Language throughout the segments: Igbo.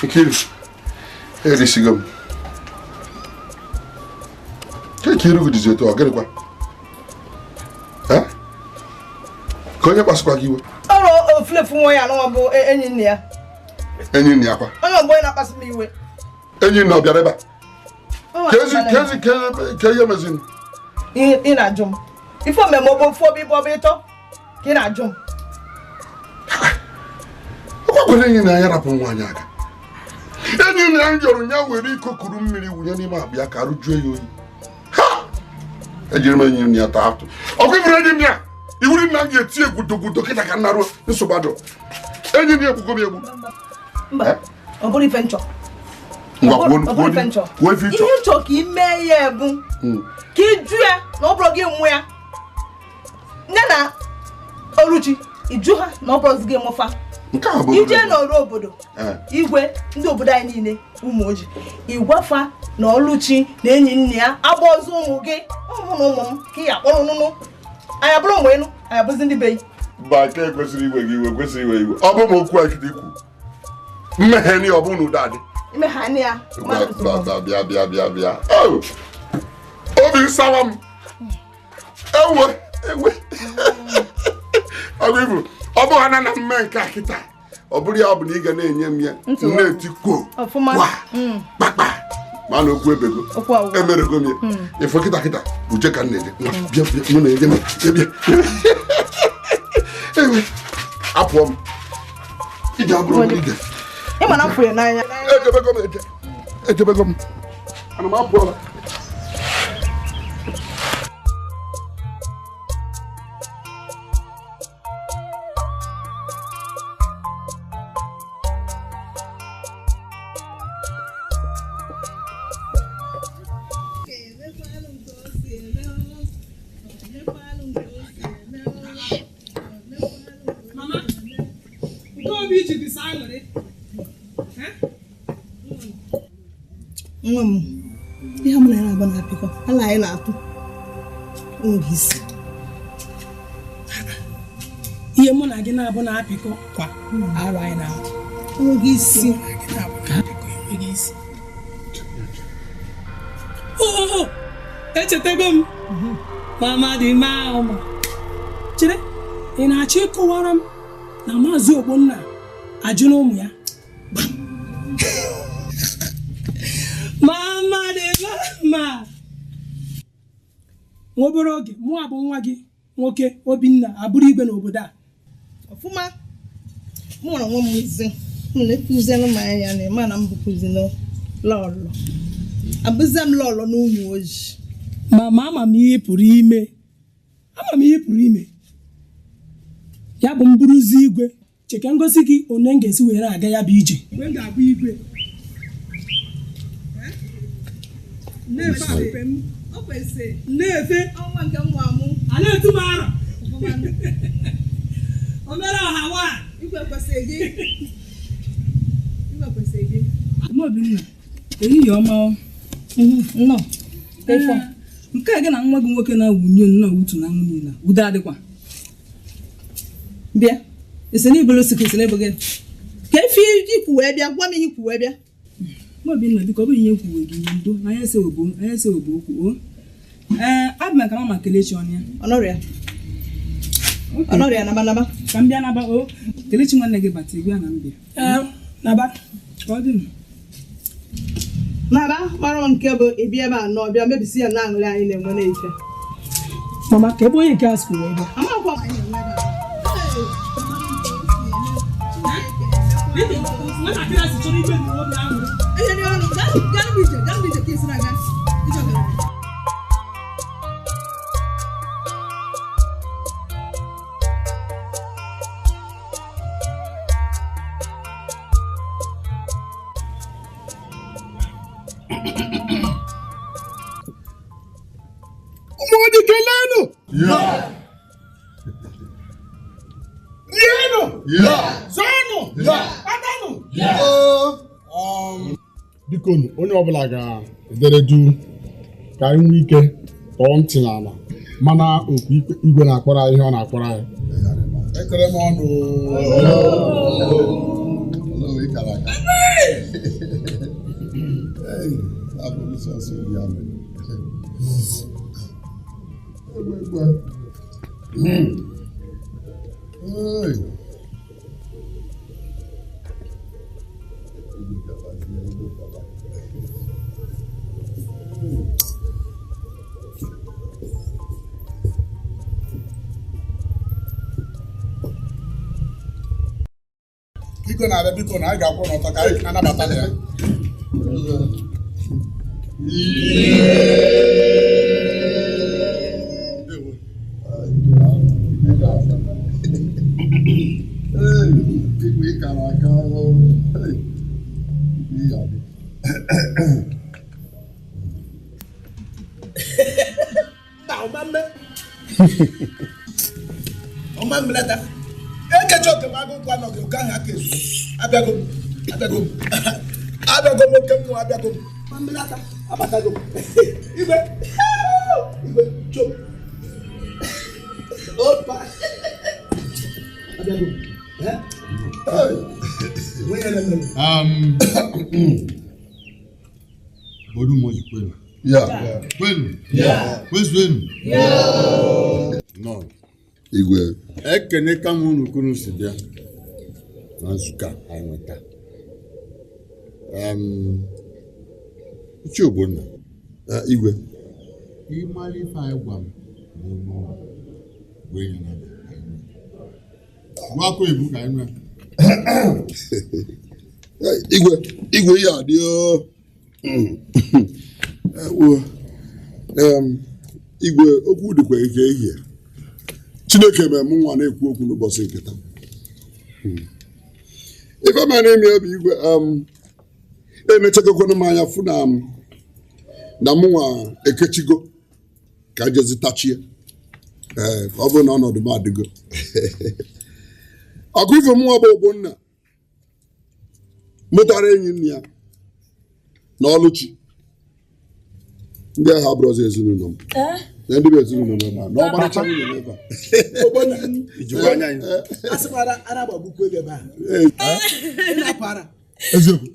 Nkiri. Erisigo m. Nkiri gudizi etu ọ gịnịkwa? Ka onye kpasụkwa gị iwe? Ọrụ oflefu nwa ya na ọ bụ enyi nne ya. Enyi nne ya kwa? Onye ọgbọ na-akpasu m iwe. Enyi nne ọ bịara ebe a? Ka ihe mezini? Ị na-ajụ m. Ife omeme ọgbọ ofu obi bụ ọbụ ịtọ ka ị na-ajụ m. Ọgwakwere enyi na ya rapụ nwaanyị aka. Enyi na ya jọrọ ya were iko kuru mmiri wunye n'ime akpa ka arụ jụọ ya oyi. Ha! Ejiri m enyi na ya taa atụ. Ọkwa ifere enyi na ya iwuri nna m ga-eti egwudogudo kịta ka nnarụ nsogbu adọ. Enyi na ekwugo m egwu. Mba, ọ bụrụ ife nchọ. Ihe nchọ ka ime ya ebu ka ịjụ ya na ọ bụrụ gị nwe ya. Nne na Oluchi ịjụ ha na ọ bụrụ gị mụfa. Ije n'ọrụ obodo igwe ndị obodo anyị niile ụmụ ojii ịgwafa na Oluchi na enyi nne ya agba ọzọ ụmụ gị ụmụ na ụmụ m ka ị akpọrọ nụnụ anyị bụrụ mgbe ịnụ anyị abụzi ndị be yi Baka kwesịrị iwe gị iwe kwesịrị iwe iwe ọ bụ m okwu akịdị ikwu mmehie ni ọ bụ na ụda adị imeghe ya bịa obi nsawa m ewe ọgụ ọ bụ ha na mme nke a kịta ọ bụrụ ya ọ bụ na ị ga na-enye m ya na-eti kwuo kpakpa ma na okwu ebego emerego m ya ifo kịta uje ka na-eje mụ na-eje bịa ewe apụọ m ije abụrụ m ije ịma na mfụrụ n'anya ejebego m ana m apụọla nwa m ihe m na-agba na-apịkọ ala anyị na-atụ oge isi ihe mụ na gị na-abụ na-apịkọ kwa arụ anyị na-atụ oge isi echetago m mama dị mma ọma chere ị na-achọ ịkọwara m na maazị Ogbonna ajụ na ụmụ ya mama dị mma nwa obere oge mụ abụ nwa gị nwoke Obinna abụrụ igwe n'obodo a ọfụma mụ na nwa m zi m na-ekụziela m anya na ịma na m bụkụzi lọlọ abụzi m lọlọ n'ụmụ ojii mama ama m ihe pụrụ ime ya bụ mbụrụzi igwe cheke ngosi gị onye m ga-esi were aga ya bụ ije mgbe m ga-abụ igwe na-efe ọnwa nke nwa m a na-etu m arọ o mere ọha nwa igwe kwesịrị gị Obinna ehihie ọma nnọọ nke a gị na nwa gị nwoke na-awụnye nnọọ wutu na nwunye na udo adịkwa bịa esi n'ibolo sikisi n'ebo gị ka efi ikwu wee bịa gwa m ihe ikwu wee bịa Obinna biko ọ bụ ihe kwuwe gị ndo anya ese ogbo okwu abụ maka mama Kelechi ọnụ ya ọnọrịa naba ka m bịa naba Kelechi nwanne gị bata igwe na mbịa naba ka ọ dị naba mara m nke bụ ịbịa ebe a nọ bịa mebisi ya na aṅụrị anyị na-enwe n'ife mama ka ebe onye nke a sikwu wee bịa biko onye ọbụla ga-edere du ka anyị nwee ike tọọ ntị n'ala mana okwu igwe na-akpọrọ ihe ọ na-akpọrọ anyị ekere m ọnụ Biko na biko na ga akwọ n'ọtọ ka anyị anabata ya. Bodu moji kwenu. Yeah. Kwenu. Yeah. Kwenu. Yeah. No. Igwe. Ekene ka unu kunu si bịa na nzukọ anyị nweta. Uche Ogbonna. Igwe. Ịmara ife anyị gwa m bụ wee ya na Nwakọ Ibu ka anyị nwee. Igwe ya dị Igwe okwu dịkwa ike ehihie. Chineke mere m nwa na-ekwu okwu n'ụbọchị nke taa. Ife ma na-eme ebe Igwe emechagokwana m anya fụ na m nwa ekechigo ka jezi tachie ka ọ bụrụ na ọnọdụ m adịgo. Ọkụ ife m nwa bụ Ogbonna mụtara enyi nne ya na Ọlụchi ndị agha abụrụzi ezinụlọ m na ndị bụ ezinụlọ m na ọmarịcha nwunye m ebe a. Eziokwu.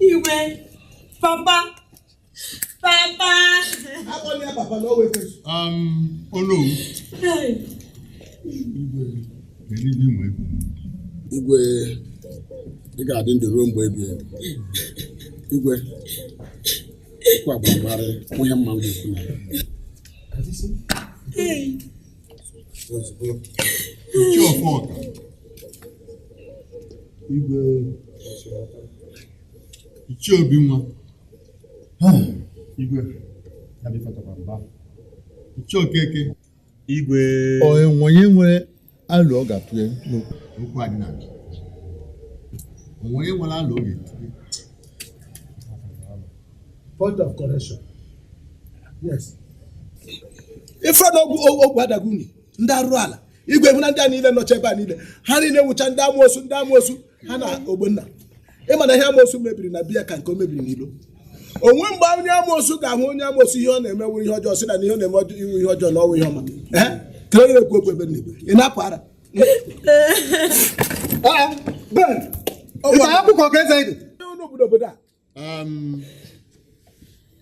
Igwe, Papa. Igwe, ị ga-adị ndụ ruo mgbe ebighị ebi. Igwe, kwa gbamara onye mma ga-ekwu na ya. Ozugbo, Ichi Ọfọka. Igwe, Ichi Obi nwa. Igwe, ya bụ ifetakwa mba. Ichi Okeke. Igwe. Onye nwere alụ ọ ga-atụnye okwu adịnala. Onye nwere alụ ọ ga-etinye. Point of correction. Yes. Ifrod ogwu adaguni ndị arụ ala Igwe hụ na ndị a niile nọcha ebe a niile ha niile nwụcha ndị amoosu ha na Ogbonna. Ịma na ihe amoosu mebiri na biya ka nke o mebiri n'ilo. Onwe mgbe onye amoosu ga-ahụ onye amoosu ihe ọ na-eme wuru ihe ọjọọ sị na ihe ọ na-eme iwu ihe ọjọọ na ọwụ ihe ọma. Kere ekwu okwu ebe n'Igbo. Ị na-apụ ara. Ben. Ọ akwụkwọ ka eze ịdị. Obodo a.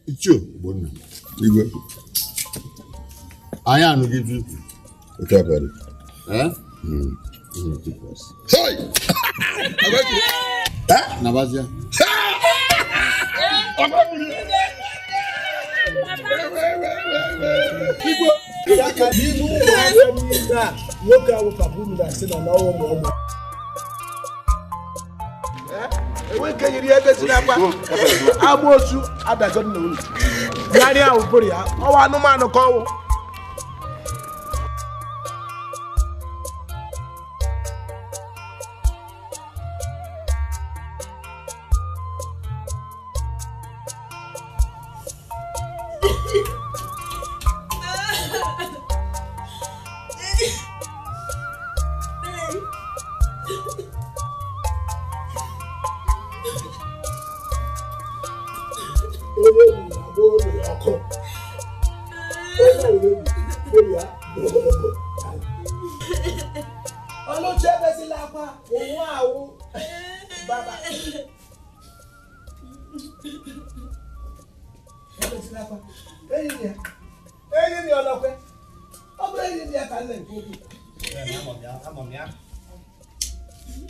Ichi Ogbonna. Igwe. Anyị anụghị ife ikwu. Oke abalị. Nabazia. Igwe ya ka n'ihu ụmụaka niile a nwoke ahụ ka buru na sị na ọnwụ ụmụ enwe nke yiri ebe si n'akwa amoosu adago nna unu narị ahụ bụrụ ya ọwa anụmanụ ka ọwụ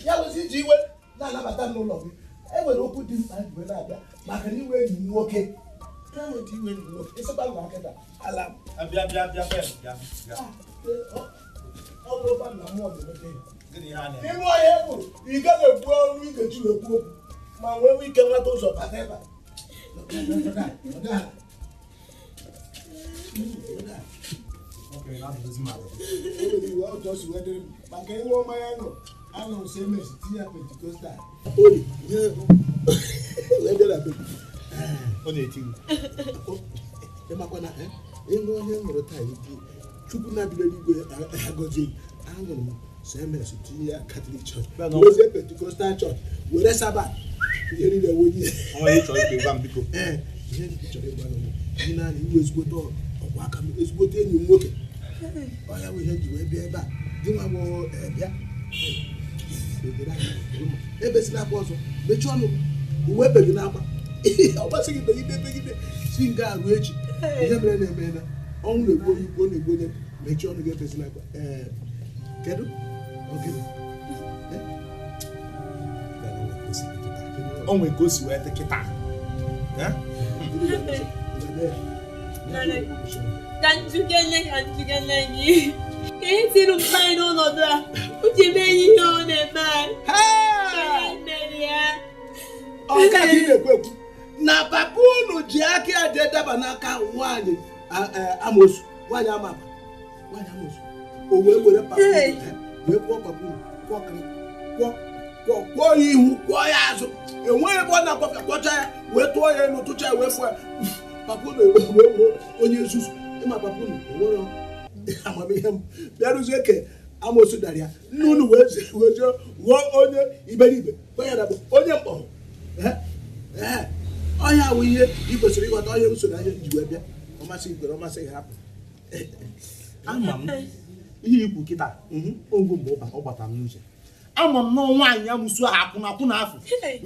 ya wezi ji iwe na-anabata n'ụlọ gị enwere okwu dị mkpa ji na-abịa maka na iwe enyi nwoke ịsịkwa na akịta ala ọ bụrụkwa na mmụọ n'ime ọhịa ekwuru ị gaghị ekwu ọrụ ị ga-eji ekwu okwu ma nwee ike nweta ụzọ bata ebe maka ịnwe mmanya ṅụrụ aṅụrụ semes tinye ya pentikostal ọ na-eti ịmakwa na ịṅụ onye ṅụrụ taa ibu chukwu na-abịa n'igwe agọzi aṅụrụ m semes tinye ya katọlik chọọchị wezie pentikostal chọọchị were sabat ihe niile wonye ihe chọrọ ịgwa ihe naanị iwe ezigbote ọkwa aka m ezigbote enyi m nwoke ọ ya bụ ihe ji wee bịa ebe a dị nwa gboo bịa ebe si n'akwa ọzọ mechie ọnụ uwe beghị n'akwa ọ gbasịghị begide si nga arụ echi ihe mere na-eme na ọnwụ na-egbu onye ikwu ọ na-egbu onye mechie ọnụ gị ebezi n'akwa kedu onwe ka o si wee dị kịta ka njikere gị ka e tiri mmanya n'ọnọdụ a uche mee ihe ọ na-eme anyị na-ekwu na papa unu ji aka ya jee daba n'aka nwaanyị amosu nwaanyị amaba nwaanyị amosu o wee were papa wee kwụọ papa unu kwụọ ya ihu kwụọ ya azụ enweghị ebe ọ na-akwafịa kwọcha ya wee tụọ ya elu tụcha ya wee fụọ ya papa unu wee onye nzuzu ịma papa unu onwere amamihe m bịarụzie ke amosu dara ya nne unu wee ghọọ onye iberibe onye mkpọrọ ọhịa awụ ihe ị kwesịrị ịghọta ọhịa usoro ahịa ji wee bịa ọmasị ikwere ọmasị gị hapụ ama m ihe ikwu kịta ogwu mgbe ọ gbatara m n'uche ama m na nwaanyị ya musu akwụna afọ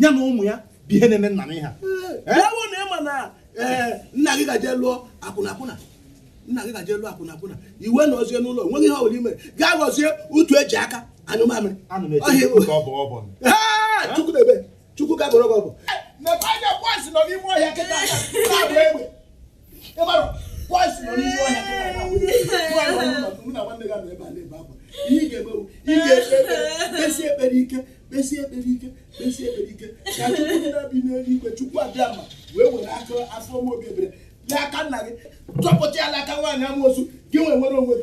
ya na ụmụ ya bụ ihe na-eme nna m ha ewu na ịma na nna gị gaje lụọ akwụna iwe na ozie n'ụlọ nweghị ihe ọbụla imere gaa gọzie utu eji aka anyụmamịrị chukwu na-ebe chukwu ka gọrọ gị ọbụ anya pọisi nọ n'ime ọhịa kịta na-agba egbe ịmarụ pọisi nọ n'ime ọhịa kịta mụ na nwanne ga nọ ebe a na-ebe akwa ihe ị ga-emewu ị ga-ekpesi ekpere ike ka chukwu dị na-abi n'eluigwe chukwu abịa ma wee were aka afọ m obi ebere ya aka nna gị chọpụta ya n'aka nwaanyị amoosu gị nwere onwe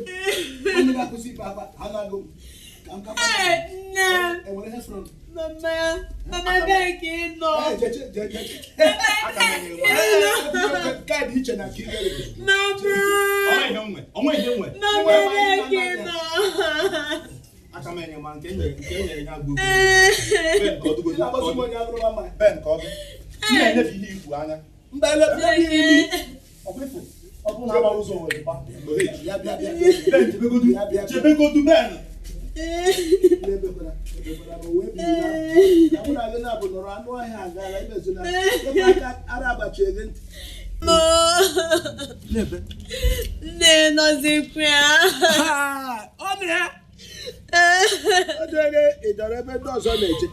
gị onye ga-akwụsị ikpe akpa ha na-agụ enwere ihe fọrọ Mama bẹ́ẹ̀ kì í nọ. Káàdì iche na kí lè. Mama. Ọmọ ihe nwe. Mama bẹ́ẹ̀ kì í nọ. Aka m enye ma nke enyere ya gbugbu. Ben ka ọ dụgo. Ben ka ọ dị. Ị na-enyefe ihe ikwu anya. Mba elefe ihe ọkụfụ. Ọ bụ na agba ụzọ nwere gba. Ben chebegodu Ben. Nne nọzikwa ya. Ọ bụ ya. Ọ dịrị ịdọrọ ebe ndị ọzọ na-eje.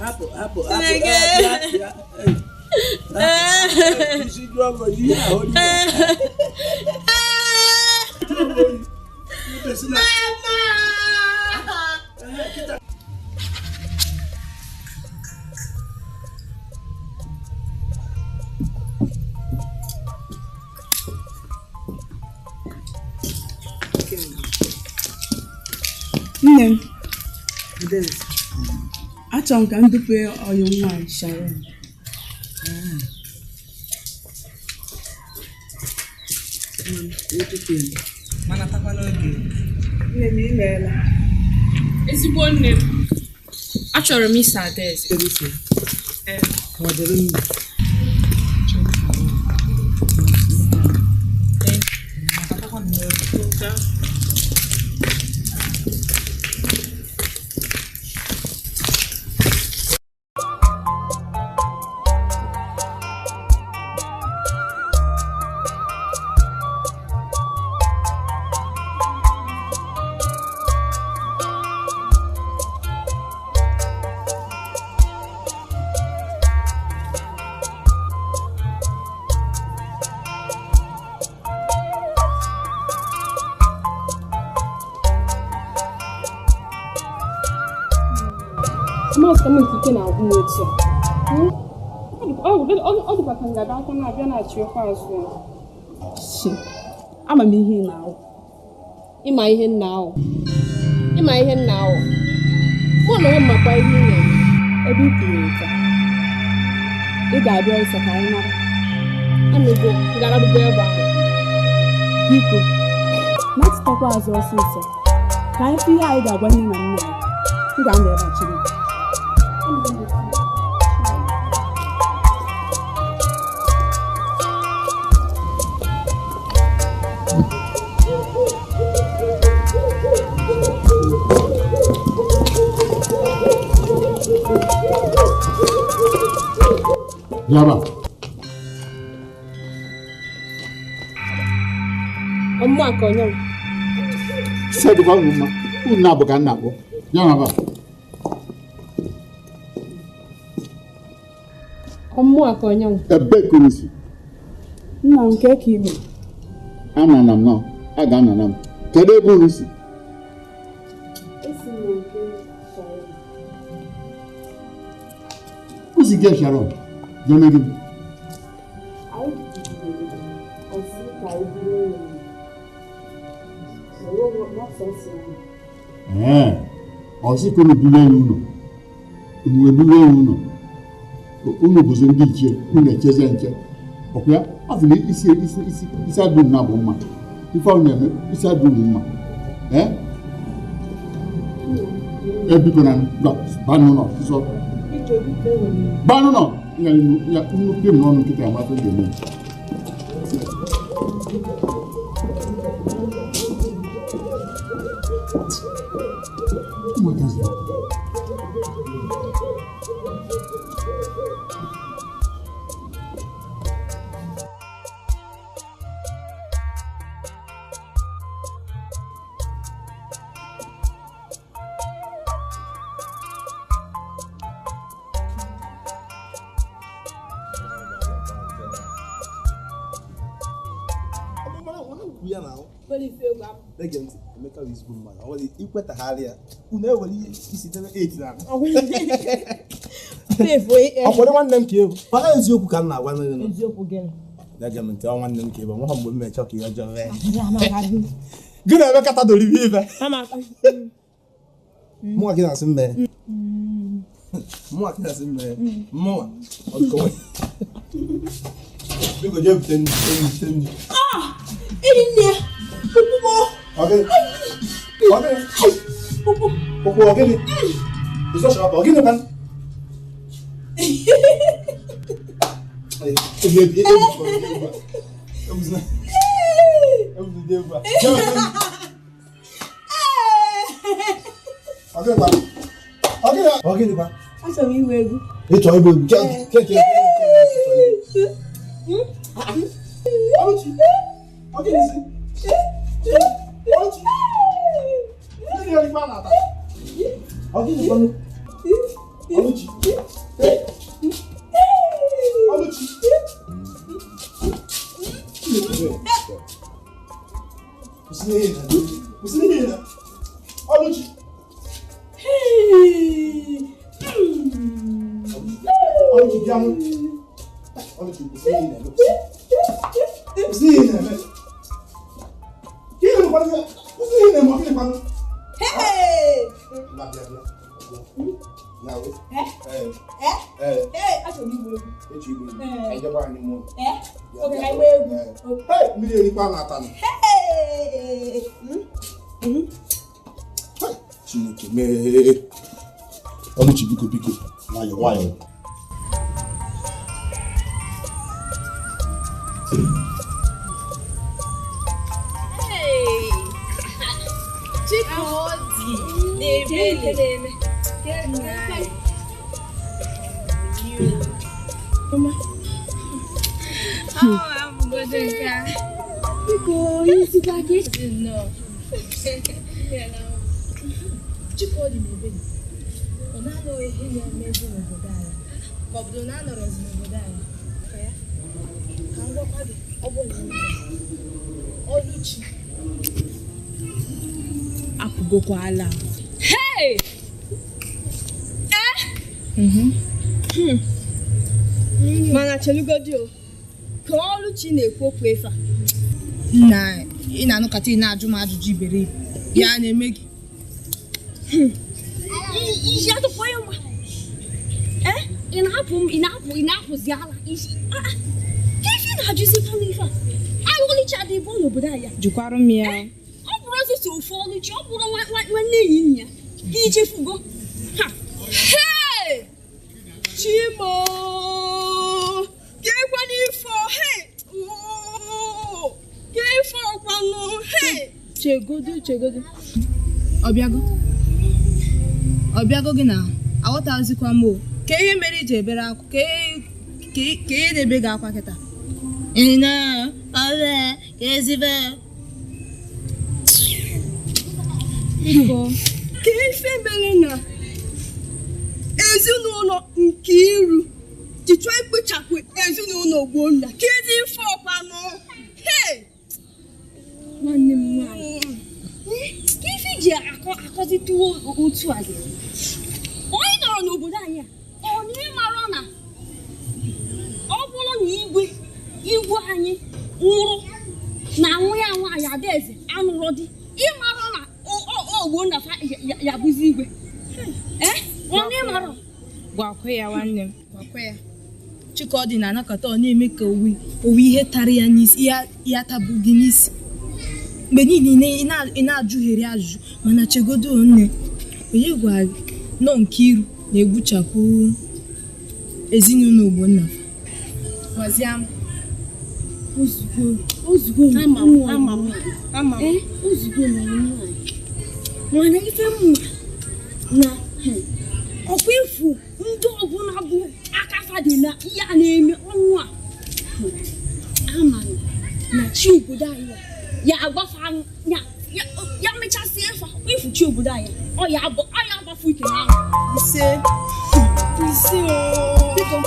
Hapụ. Isi gị ọgọ ihe ahụ nne achọrọ m ka m dupe ọyụ nwaanyị Sharon. Nne m imeela. Ezigbo nne m, achọrọ m ịsa Adaeze. Most of them kicking out notes. Oh, the can get out and I've been at your house. I'm a me here now. In my hand now. In my hand now. One of my boy here. A bit later. It got very second. I'm a go. Got out of the bear. People. Let's talk about our sister. Can I see how that one in my mind? You don't ever actually. Yaba. Ọmọ akọnyọ. Sẹ́ẹ̀dì bá wù ma, wù nà bọ̀ ká nà bọ̀. Yaba. Ọmọ akọnyọ. Ebe kurisi. Nna nke ka ime. Ama na m nọ, a ga-anọ na m. Kedu ebe unu si? Esi na nke Sharon. Usi ge Sharon. Jemedi. Ayi ọsị ka eburu ya. Sọrọ n'ọsọsọ ya. Ọsị ka unu dule unu. Unu dule unu. Unu bụzi ndị ichie, unu echeze nche. Ọkwa afọ na isi adụ na bụ mma. Ife ahụ na-eme isi adụ mma. Ebiko na banụ nọ sọ. Banụ nọ ya nnukwu m n'ọnụ nkịta amasị ga-eme. ikwetagharị ya unu ewere ihe isi debe 8 na Ọkwụrụ nwanne m ka ebu maka eziokwu ka m na-agwa nne eziokwu gịnị? na-ege m ntị nwanne m ka ebu nwa mgbe m mechọ ka ihe ọjọọ mee gị na-eme kata doribe ibe mụnwa gị na-asị mme mụnwa gị na-asị mme mụnwa ọdụkọnwe biko jee bute nri Ogini. Isso chama ogini kan. Ogini kan. Aso mi wegu. Ito ibo egu. Ke. Ogini si. Alguém falou? Oluchi. Oluchi. Usina. Oluchi. Oluchi diamo. Oluchi usina. Quem não pode? Usina, mo que falo. Hey! Chineke mee Oluchi biko nwayọ Apụgokwala. Hey! Mana chelugodi o. Ka Oluchi na-ekwu okwu efa. Ị na-anụkata ị na-ajụ m ajụjụ iberibe. Ya na-eme gị. Iji atụpụ ya mgba. Ị na-apụzi ala. Ife na-ajụzikwa m ife a. Oluchi adị bụ n'obodo anyị. Jụkwara m ya. Ọ bụrụ osisi ofu Oluchi, ọ bụrụ nwanne enyi ya. Gị chefugo. Hey! Chimo! Get one for hey! Get for one hey! Chegodu. Obiago gị na aghọtazikwa m o. Ka ihe mere iji ebere akwa ka ihe na-ebe gị akwa kịta. Ina ọrịa ezibe. Ka ife mere na ezinụlọ nke iru jichọ ikpochapụ ezinụlọ Ogbonna ka ezi ife ọkwanụ. Nwanne m nwaanyị, ka ife ji akọzituo otu a gị onye nọrọ n'obodo anyị a ọ na-ịmara na ọ bụrụ na igwe anyị nwụrụ na nwa ya nwaanyị Adaeze anụrụ di ịmara na Ogbonna ya bụzi igwe. Onye mara gwakwa ya nwanne m gwakwa ya Chikọdị na-anakọta ọ na-eme ka owi ihe tara ya n'isi ya tabu gị n'isi mgbe niile ị na-ajụgheri ajụjụ mana chegodo nne onye gwa gị nọ nke iru na-egbuchapụ ezinụlọ Ogbonna gwaziam ozugbo ama ozugbo na mana ife mma na ọkwa ifu ndị ọbụla bụ akafa dị na ya na-eme ọnwụ a amara na chi obodo anyị ya agbafa ya mechasị efa ọkwa ifu chi obodo anyị ọ ya agbafu ike na ise biko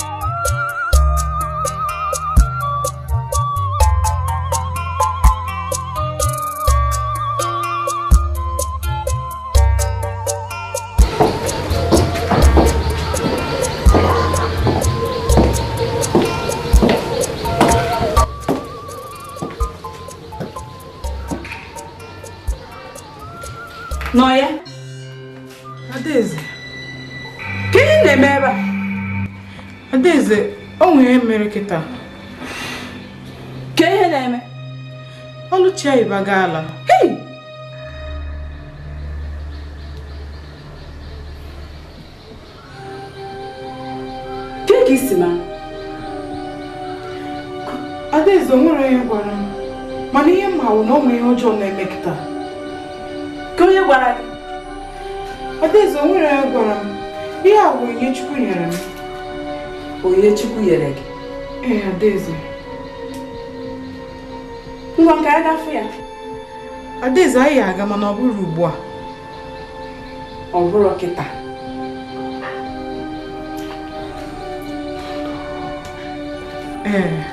Noya, Adaeze, ka ị na-eme ebe a? Adaeze, o nwere ihe mere kịta. Ka ihe na-eme? Oluchi ịbaga ala. Hey! Ka isi ma? Adaeze, o nwere ihe gwara m, mana ihe m hawụ na o nwere ihe ọjọọ na-eme kịta. Onye gwara gị? Adaeze, o nwere onye gwara m. Ihe a bụ onye Chukwu nyere m. Onye Chukwu nyere gị? Ee, Adaeze. Ngwa nke anyị ga-afụ ya. Adaeze, anyị aga mana ọ bụrụ ugbu a. Ọ bụrụ kịta. Ee.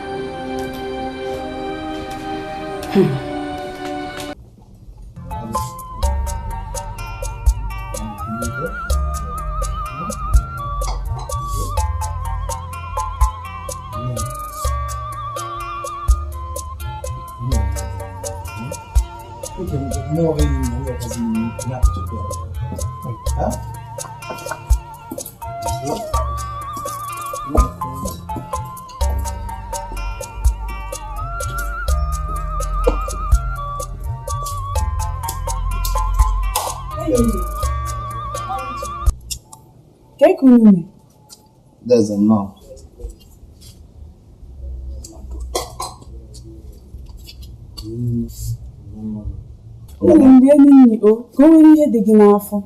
There's a mom. Ndị enyi o ka o nwere ihe dị gị n'afọ.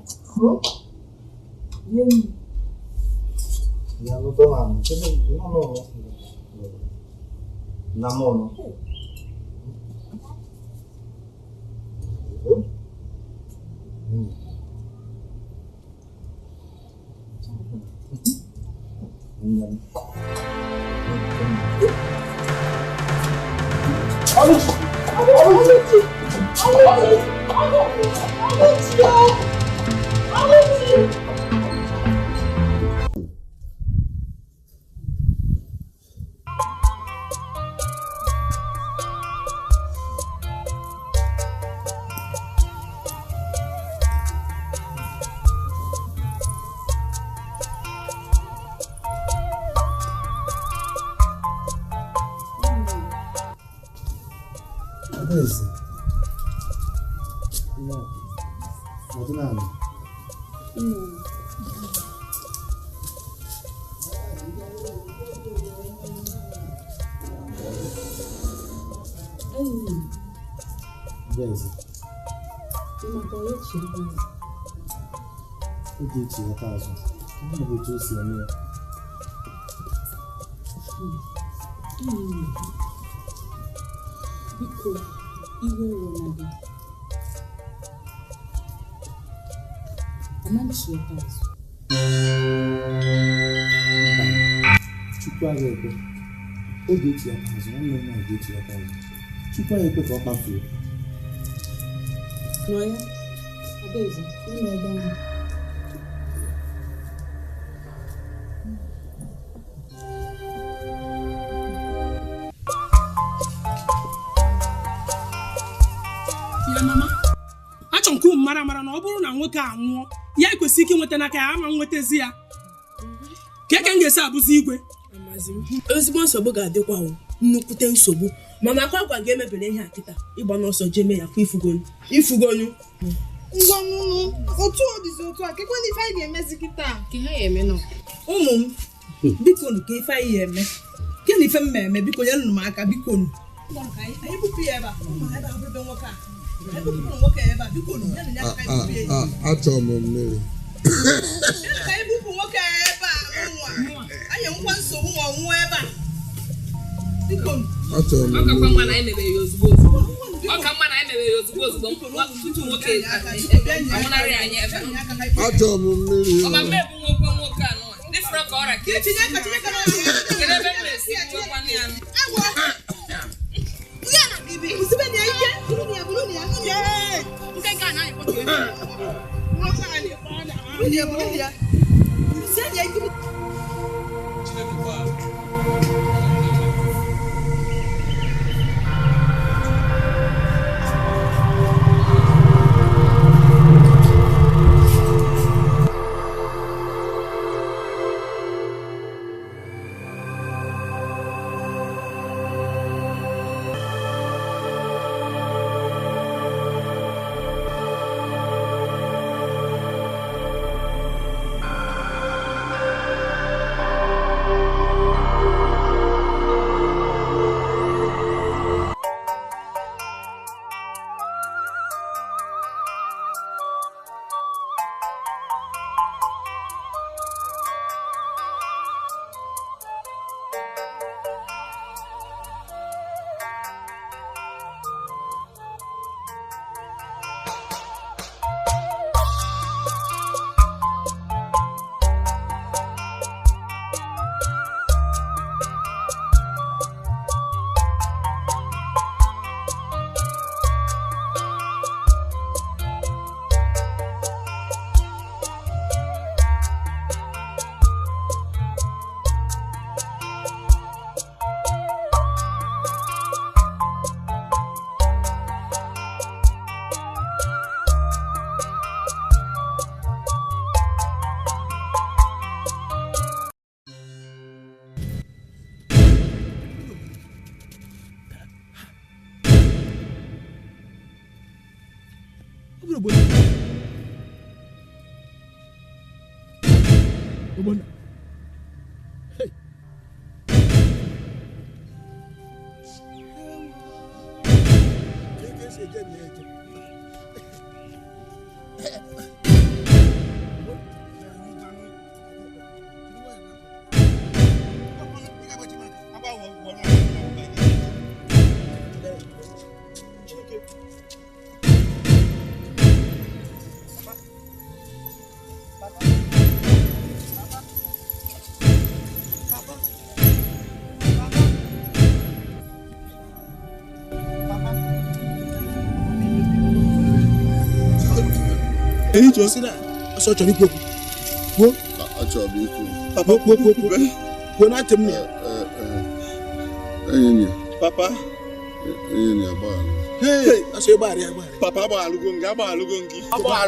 Biko, iwe were gị. Amaghị azụ. Chukwu agha ekwe. Oge echi ya azụ, nwanne m oge echi ya azụ. Chukwu agha ekwe ka ọ kpafuo. Nọ ya, Adaeze, ụlọ ebe ahụ. Achọ nke ụmụ mara na ọ bụrụ na nwoke a nwụọ ya ekwesị ike nweta n'aka ya ama nwetazi ya ka eke m ga-esi abụzi igwe. Ezigbo nsogbu ga-adịkwa nnukwute nsogbu ma makwa akwa ga-emebere ihe a kịta ịgba n'ọsọ jeme ya kwa ifugonu ngwanụnụ otu ọdịzi otu a kekwe n'ife anyị ga-emezi kịta ka ha ya eme nọ ụmụ m biko nụ ka ife anyị ya eme ke na ife m eme biko nyere nụ m aka biko nụ anyị bupụ ya ebe a ebe nwoke a achọrọ m mmiri ka anyị bupụ nwoke ebe a nwa anyị enwekwa nsogbu ma ọnwụọ ebe a biko nụ achọrọ m ọkakwa mma na anyị mebere ya ozugbo ozugbo ọka mma na anyị mebere ya ozugbo ozugbo tutu nwoke ọmụnarị anyị ebe achọrọ m mmiri ọma mmebu nwoke anụ dịfụrụ ka ọra ka echi kere ebe m na-esi nwekwanụ ya Ogbonna. Hey. Èyí jọ sí náà, ọsọ ọjọ́ ní gbogbo. Wo? Achọ bụ ikwu. Papa wo na tem ne. Enyi ya. Papa. Enyi ya agbaghara. Hey, aso agbaghara ya. Papa agbagharago gị. Papa.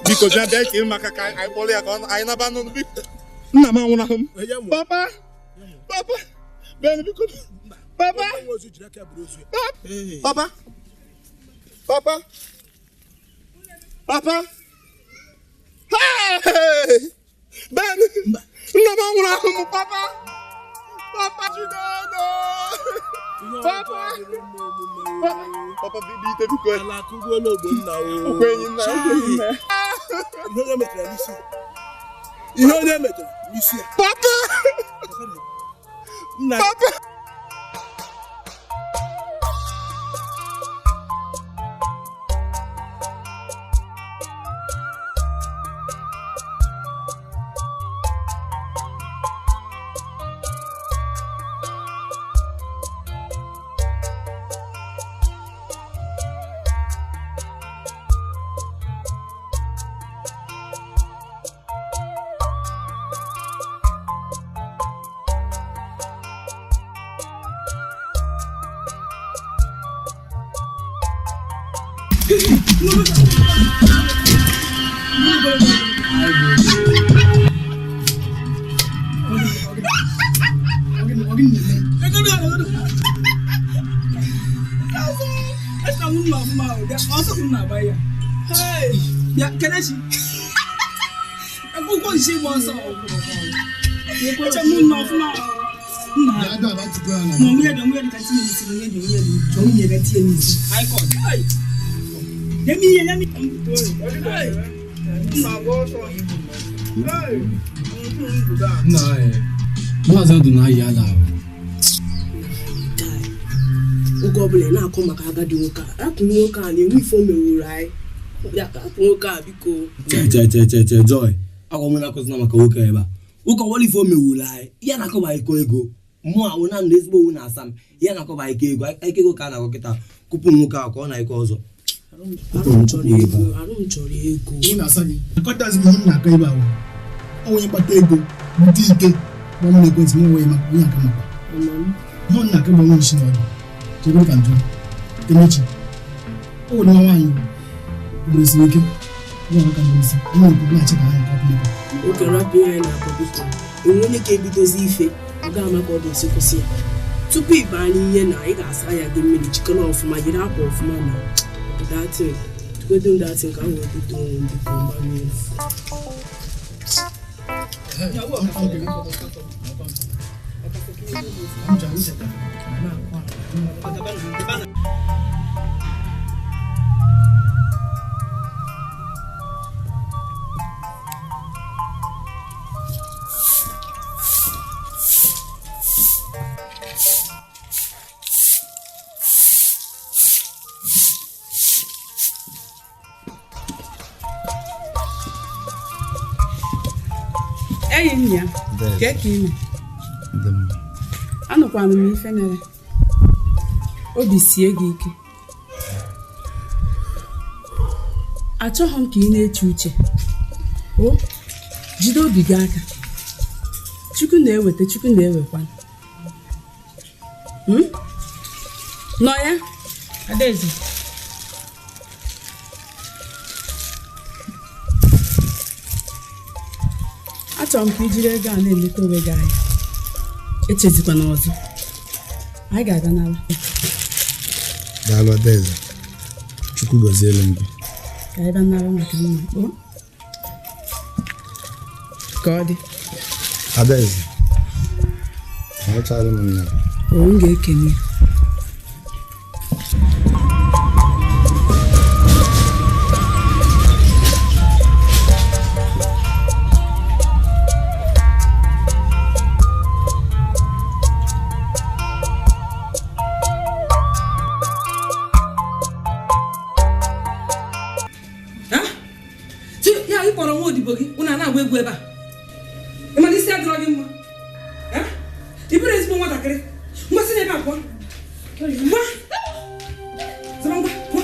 Biko bịa ka ị maka ka anyị kpọrọ ya ka anyị naba n'ụlọ biko. Nna m anwụnahụ m. Papa. Bịa biko. Papa. Papa. Hey! Ben! Nna m anwụnahụ m, Papa. Papa Chidodo! Papa bite biko. Ọkwa enyi nna. Ihe onye metara n'isi ya. Papa! Papa! Maazị ọdụ na-ayị ala ahụ. Oge ọbụla na-akọ maka agadi nwoke a, rapụ nwoke a na-enwe ife o mewuru anyị. Ya ka rapụ nwoke a biko. Che Joy, agwa m na-akụzina maka nwoke ebe a. Nwoke ọwara ife o mewuru anyị, ya na-akọba iko ego. Mụ ahụ na ndụ ezigbo owu na-asa m, ya na-akọba iko ego. Ike ego ka a na-akọ kịta, kupu nwoke a ka ọ na-iko ọzọ. Arụ m chọrọ ego. Ị na-asa gị. Akọtazi m ihe m na-akọ ebe ahụ. Onye mkpata ego, bute ike, ma ọ na-ekwentị m onwe ya maka onye aka maka. Ihe ọ na-akọ bụ onye isi n'ọdụ. Chebe ka njọ. Kemechi. O nwere nwa nwaanyị bụrụ esiri ike. Onye ọka bụrụ isi. Onye okwu na-achị ka ha nke ọkụ mekọ. Oke rapụ ihe anyị na-akọ biko. Enwe onye ka ebidozi ife, ọ ga-ama ka ọ ga-esi kwụsị ya. Tupu ị baa n'ihe na ị ga-asa ya dị mmiri chikọrọ ọfụma, jiri akwa ọfụma na datin. Tukwedo datin ka m wee bute onwe m biko mgba mmiri. Enyi ya, ka ime. Anụkwana m ife mere. Obi sie gị ike. Achọghị m ka ị na-eche uche. O, jide obi gị aka. Chukwu na-eweta, Chukwu na-ewekwa. Nọ ya, Adaeze. Achọrọ m ka ijiri ego a na-eleta onwe gị anya. Echezikwana ọzọ. Anyị ga-aga n'ala. Daalụ Adaeze. Chukwu gọziele m gị. Ka ebe nara maka mma. Ka ọ dị. Adaeze. Ọchara m nna. O ga-ekene. Egwu ebe a ịmana isi adịrọ gị mma ibere ezigbo nwatakịrị mmasị na ebe a pụọ ngwa zara ngwa pụọ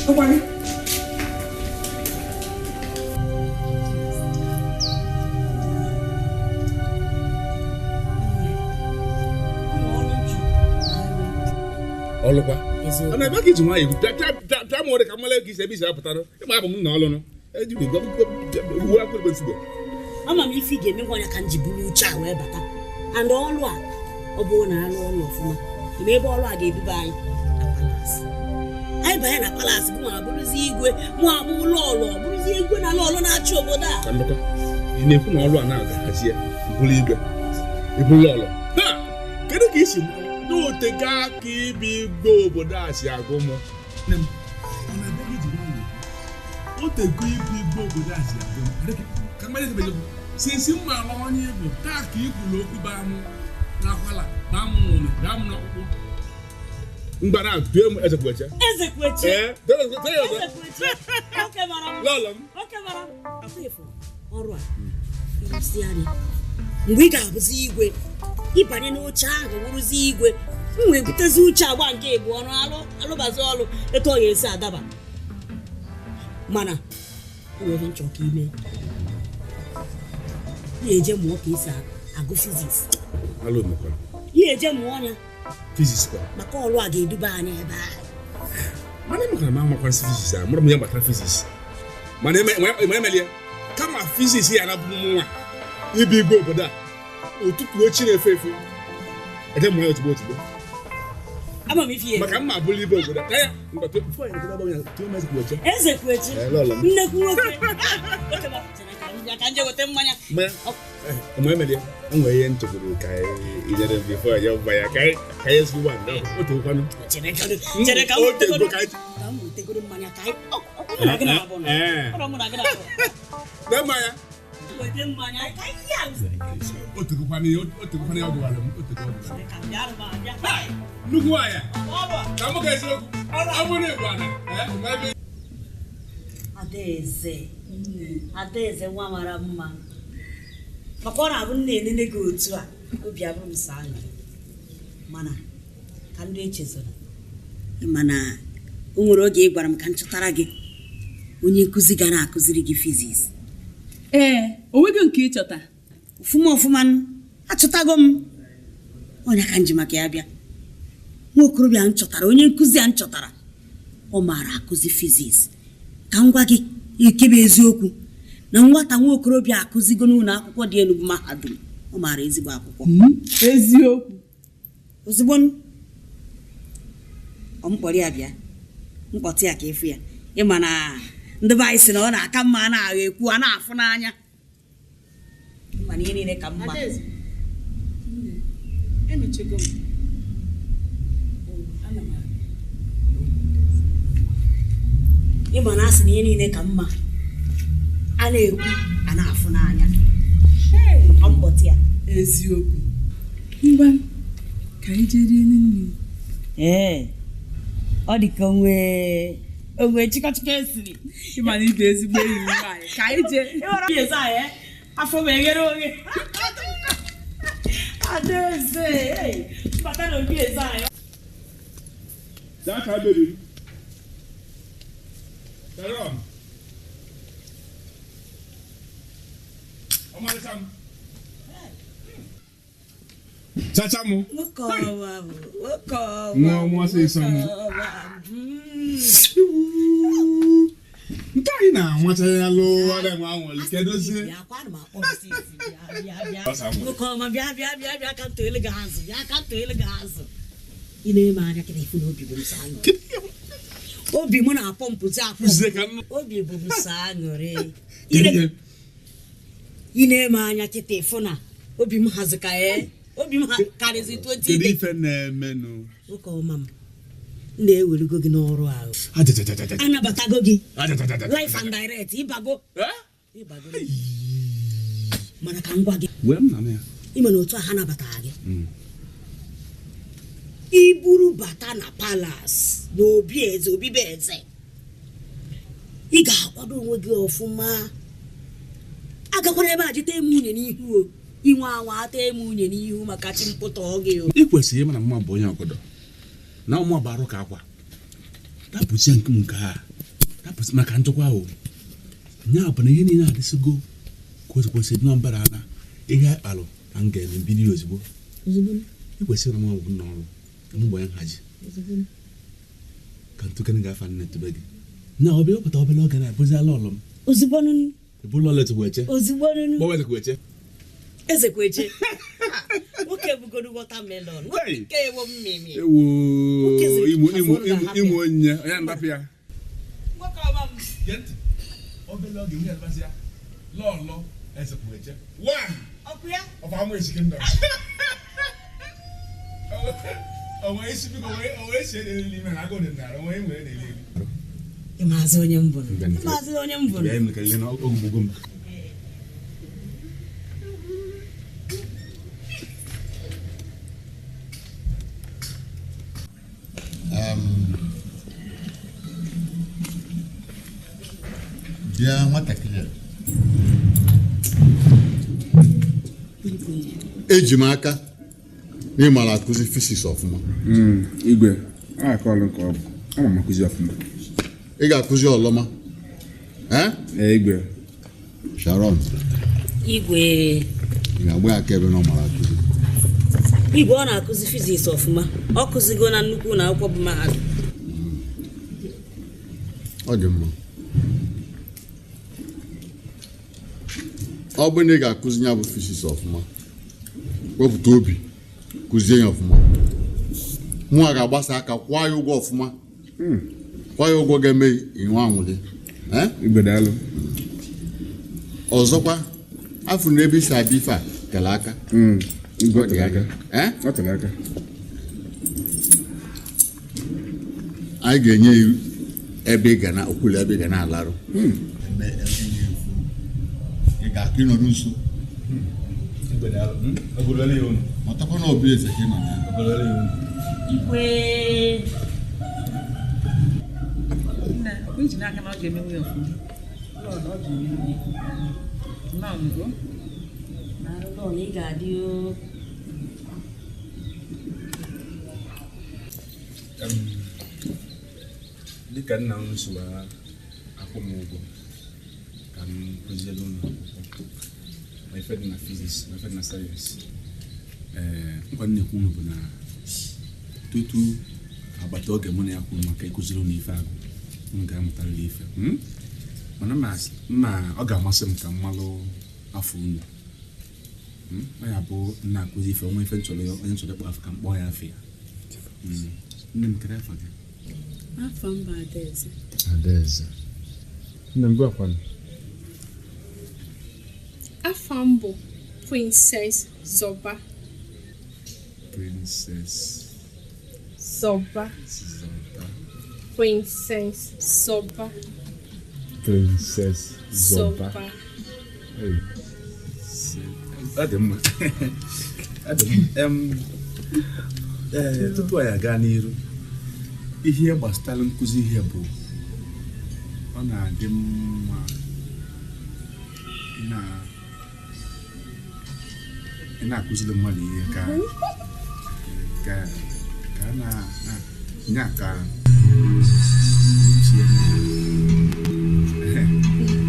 ọgwa gị ọlụkwa ọ na-ebe ka iji nwayọ pịa m ọrị ka mmala ego isi ebe isi apụtara ịma abụ m na ọlụ nọ ama m ife ị ga-emekwa anya ka m ji buru uche a wee bata and ọlụ a ọ bụrụ na alụ ọlụ ọfụma ime ebe ọlụ a ga-eduba anyị na palasị anyị banye na palasị bụ ma bụrụzi igwe mụ abụ ụlọ ọlụ bụrụzi igwe na ala ọlụ na-achị obodo a ị na-ekwu na ọlụ a na-agahazi ya bụrụ igwe ịbụrụ ọlụ kedu ka isi n'otega ka ibi igwe obodo a si agụ mụ otego ibu igwe obodo a si agụ ka mmadụ ebe sinsi mma ala onye bụ taa ka ikwulu okwu baa mụ n'akwala baa mụ n'ụlọ baa mụ n'ọkpụkpụ mgbana due m ezekweche lọlọ m ọrụ a ịrụsi anya mgbe ị ga-abụzi igwe ịbanye n'oche ahụ bụrụzi igwe m wee butezi uche agba nke ebu ọrụ alụbazi ọrụ etu ọ ga-esi adaba mana nwere nchọ ka ime na-eje mụọ ka esi agụ fiziks ihe eje mụọ ya maka ọrụ a ga-eduba anyị ebe ahụ mana emekara m amakwansi fiziks a mụrụ m ya gbata fiziks mana emelie kama fiziks ya na-abụ nwa ibi igwe obodo a ụtụtụ ochi na-efe efe eje mụọ ya ozugbo maka mma abụrụ ibe obodo ka ya Ezekwechi nnekwu nwoke ka nje weta mmanya emelie enwe ihe nchekwuru ka ijere bifo ya ụba ya ka ya ezigbo ndị otu ụkwanụ chere ka m tegoro mmanya ka mmanya wete mmanya ka ya otukwana ya ọgụwara m nnukwu anya ka m ga eziokwu ọ bụrụ igwe ana Adaeze nwa mara mma maka ọ na-abụ nna enene gị otu a obi abụrụ m saa anya mana ka ndị echezoro mana o nwere oge ị gwara m ka m chọtara gị onye nkụzi ga na-akụziri gị fiziks onweghị nke ịchọta ọfụma achọtago m onye ka nji maka ya bịa nwa okorobịa m chọtara onye nkụzi a m chọtara ọ maara akụzi fiziks ka m gwa gị ikebe eziokwu na nwata nwa okorobịa akụzigo n'ụlọ akwụkwọ dị elu bụ mahadum ọ maara ezigbo akwụkwọ eziokwu ozugbo ọ mkpọrọ ya bịa mkpọtụ ya ka efu ya ịma na ndị be anyị sị na ọ na-aka mma a na-agha ekwu a na-afụ n'anya mana ihe niile ka mma ịma na asị na ihe niile ka mma a na-ekwu a na-afụ n'anya ọ mkpọtụ ya eziokwu ngwa ka anyị jee rie nri ọ dị ka onwe chịkọchịkọ esiri ịmana ibe ezigbo enyi nwaanyị ka anyị jee afọ m eghere oghe Adaeze bata na obi eze anyị ka beri Salam ọmalịcha m chacha mụ nwa ọsịsọ m nke anyị na-amacha ya lụọ nwe anwụlị kedozie nwoke ọma bịa ka ntọele gị azụ ị na-eme anya kịta ifu n'obi bụ nsọ anyị obi m na-apọmpụzi obi bụ m sọ aṅụrị ị na-eme anya kịta ịfụ na obi m hazika obi m karịzi 20 ife na-emenụ ụka ọma m na-ewerugo gị n'ọrụ ahụ anabatago gị life and direct ịbago mana ka m gwa gị ime na otu a ha nabataghị gị iburu bata na palace na obibe eze ị ga-akwado onwe gị ọfụma agakwara ebe a jite eme unye n'ihu inwe anwa ata eme unye n'ihu maka chi mpụta oge ị kwesịrị ịma na mma bụ onye ọgọdọ na ụmụ ọgbarụ ka akwa dapụzie nke a dapụzi maka nchekwa ahụ nya bụ na ihe niile adịsịgo ka o kwesịrị na mbara ana ihe akpalụ na nga eme mbido ozugbo ị kwesịrị na mma bụ n'ọrụ mgbe onye nhaji ka ntụkene ga-afa nne tube gị na ọbịa ọpụta obere oge na-ebụzi ala ọlụ m ozugbo ebụlụ ọlụ eche ozugbo gbanwezekweche ezekweche nwoke bugoro watermelon nwoke ewo mmimi ịmụ onye ndapụ ya obere oge nwunye adịbasị ya lọlọ ezekweche ọfamụ esike ndọ onwe isi biko onwe esi edere n'ime na agụdị ndara onwe nwere na-ele ịmazị onye mbụrụ ya eme ka ihe na ogugbo m bịa nwatakịrị eji m aka na ị mara akụzi fisis ọfụma igwe akọọlụ nke ọ bụ ama m akụzi ọfụma ị ga-akụzi ọlọma igwe Sharon igwe ị ga-agba aka ebe na ọ mara akụzi igwe ọ na-akụzi fiziks ọfụma ọ kụzigo na nnukwu na akwụkwọ bụ mahadum ọ dị mma ọ bụ na ị ga-akụzi ya bụ fisis ọfụma wepụta obi kụzie ya ọfụma mụ a ga-agbasa aka kwụọ ya ụgwọ ọfụma kwụọ ya ụgwọ ga-eme inwe anwụlị igbedalụ ọzọkwa afọ na ebe isi abịa ife a tere aka anyị ga-enye ya ebe ị ga na okwulu ebe ị ga na-alarụ ị ga-akụ ịnọdụ nso matakwa na obi eze ka ị nọ na igwe nna n'aka na ọ ga-emewe ya ọfụma lọd ọ ga-emewe ya nọ na ị ga-adị dịka nna m si akwụ m ụgwọ ka m kụziere ụlọ akwụkwọ ma ife dị na fiziks ma ife dị na sayensị nkwa na-ekwu unu bụ na tutu agbata oge mụ na ya kwuru maka ịkụziri ụlọ ife agụ m ga-amụtarịrị ife mana ma ọ ga-amasị m ka m malụ afọ unu ọ ya bụ nna akụzi ife onwe ife onye nchọrọ ịkpọ afọ ka m kpọọ ya afọ ya nne m kere afọ gị afọ mba Adaeze nne m bụ akwanụ afọ m bụ Princess Zoba Princess Zoba Princess Zoba Princess Zoba adị mma tupu anyị aga n'iru ihe gbasara nkụzi ihe bụ ọ na-adị mma ị na-akụziri mmadụ ihe ka a na-enye aka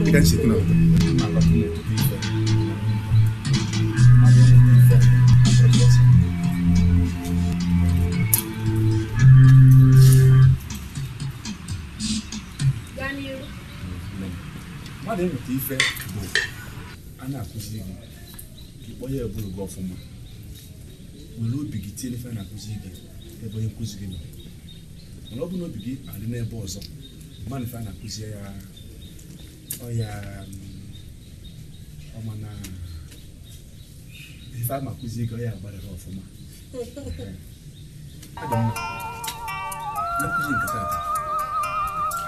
dịka nchekwa na ụtọ na-agbapụ n'etiti ife mmadụ enweta ife bụ a na-akụzi gị ka ịkpọ ya eburu gị ọfụma were obi gị tinye ife a na-akụzi gị ebe onye nkụzi gị nọ mana ọ bụ n'obi gị adị n'ebe ọzọ mmadụ ife a na-akụzie ya ọya ọmana ife a ma-akụzie gị ọya agbarịrị ọfụma adị mma na-akụzi nke tata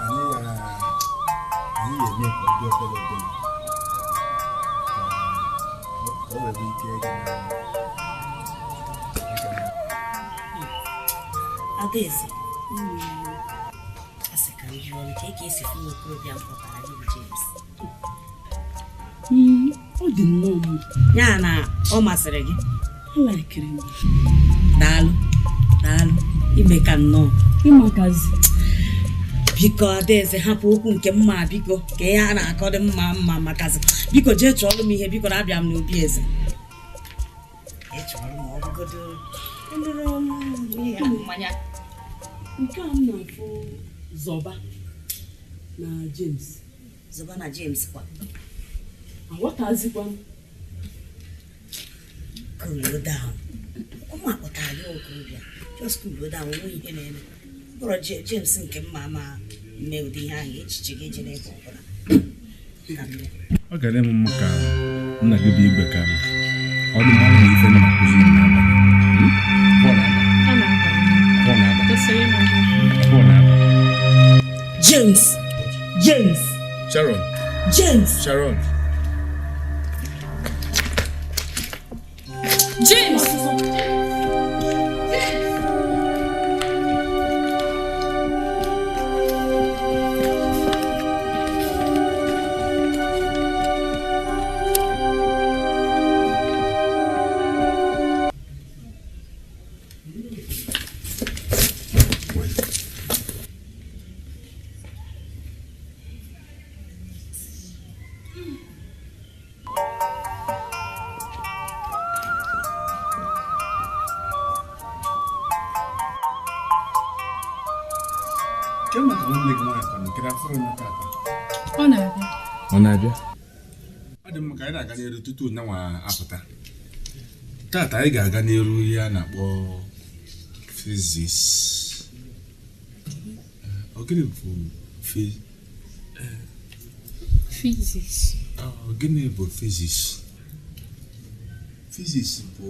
anyị ga-eme ka ọ dị obere obere ka o were ike Adaeze asị ka m jụọ ka esi fụ okorobịa mpụtara gị bụ James. Ọ dị nnọọ mma. Ya na ọ masịrị gị? Alaikiri m. Daalụ ime ka nnọọ ịmakazi. Biko Adaeze hapụ okwu nke mma biko ka ihe a na-akọ dị mma makazi biko jee chọọrọ m ihe biko na-abịa m n'obi eze chọọrọ m ọgụgodo mmanya nke a m na-afụ Zọba na James. Zọba na James kwa aghọtazikwa m. Cool down. Ụmụ akpọtara gị okorobịa just cool down onwe ihe na-eme bụrụ James nke mma ma mee ụdị ihe ahụ echiche gị ejere ebe ọbụla ọ ga-ere m mma ka nna gị bụ igwe ka ọ dị mma na ife na-akụzi James Sharon James ọ na-abịa ọ dị mma ka anyị na-aga n'elu tutu nyanwa apụta tata anyị ga-aga n'elu ihe a na-akpọ physics. Gịnị bụ physics? Gịnị bụ physics? Physics bụ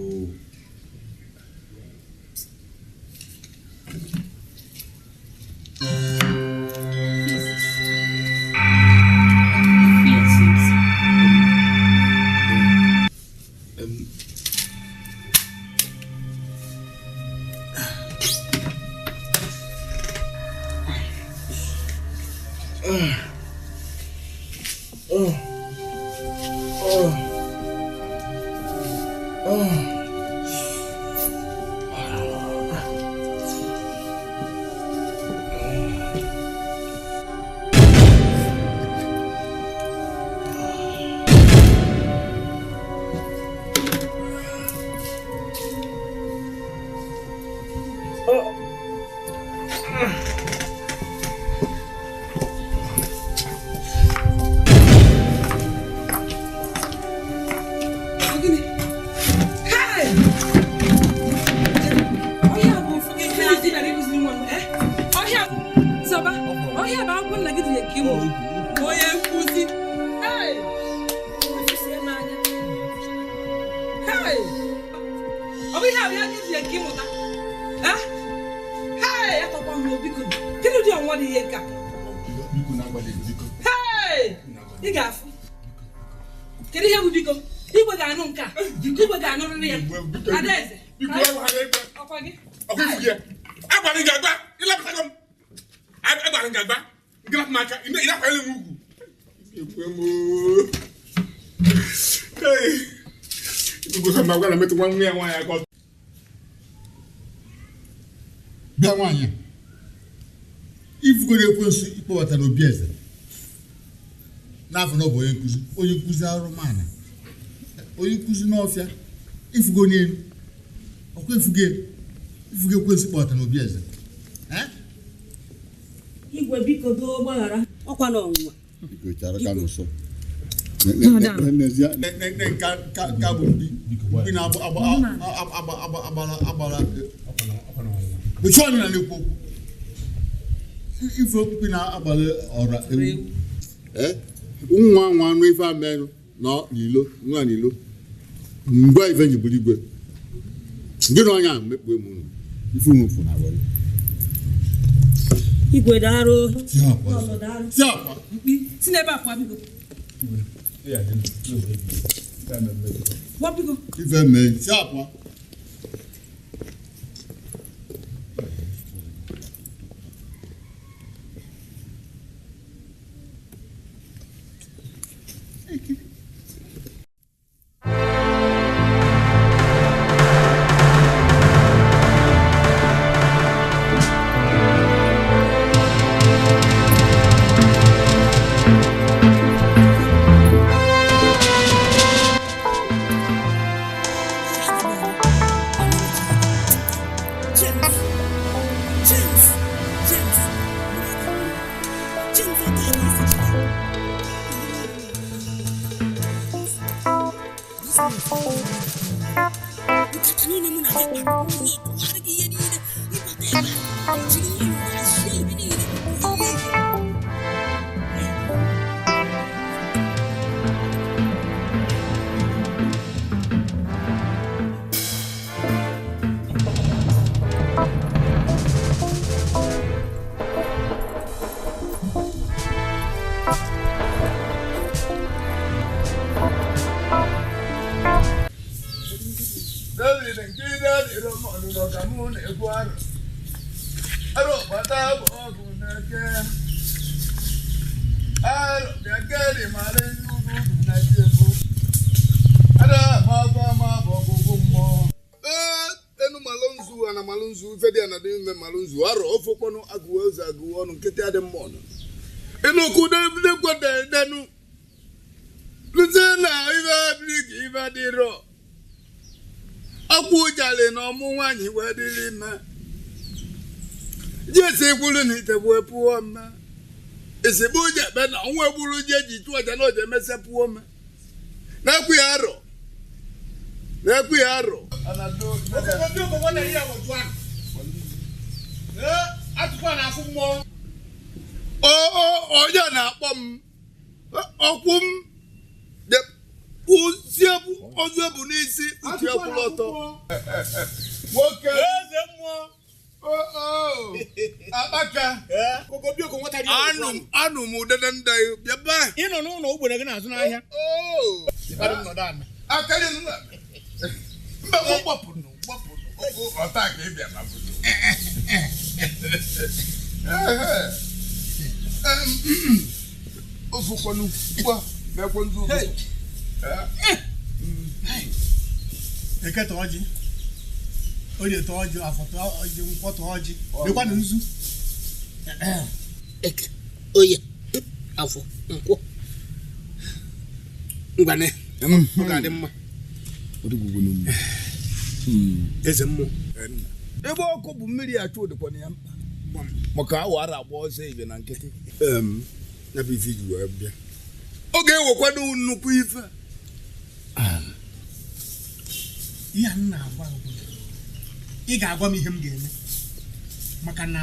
bịa nwaanyị ifugoro ekwensu ịkpọbata n'obi eze n'afọ na ọ bụ onye nkụzi arụmana onye nkụzi n'ọfịa ifugo n'elu ọkwa ifugo ekwensu ịkpọbata n'obi eze igwe biko doo gbaghara ọkwa n'ọnwụnwa biko chara ka nụsọ ka bụ ndị na-agbara mechie ọnụ na na-ekwu okwu ife okpukpe na-abalị ọra ewu nwa anụ ife amenụ nọ n'ilo nwa n'ilo ngwa ife njiburu igwe ndị na onye a mekpu emu ife nwụfụ na were igwe darụ si n'ebe a pụọ biko ife mee si apụọ nwaanyị wee dịrị ime jesi ekwuru na ite wee pụọ mme esigbo uche ebe na nwa egburu je ji chụọ aja na oje emesịa pụọ mme na-ekwu ya arọ onye na-akpọ m ọkwụ m ozu ebu n'isi uche ekwuru ọtọ nwoke eze mmụọ akpaka anụ m udede ndị bịaba ịnọ n'ụlọ ugbene gị na-azụ n'ahịa akarị mba gbapụrụ ọta ka ị bịa ofukwanụ gwa mekwe ndị ugbo eketa ọjị oye tọ ọjị afọtọ ọjị nkwọtọ ọjị dịkwa na nzu eke oye afọ nkwọ ngwane ọ ga-adị mma eze mmụọ ebe ọkụ bụ mmiri achụ dịkwa na ya mkpa maka awa ara agba ọsọ ibe na nkịtị ya bụ ife iji wee bịa ọ ga-ewekwado nnukwu ife ihe a m na-agwa ị ga-agwa m ihe m ga-eme maka na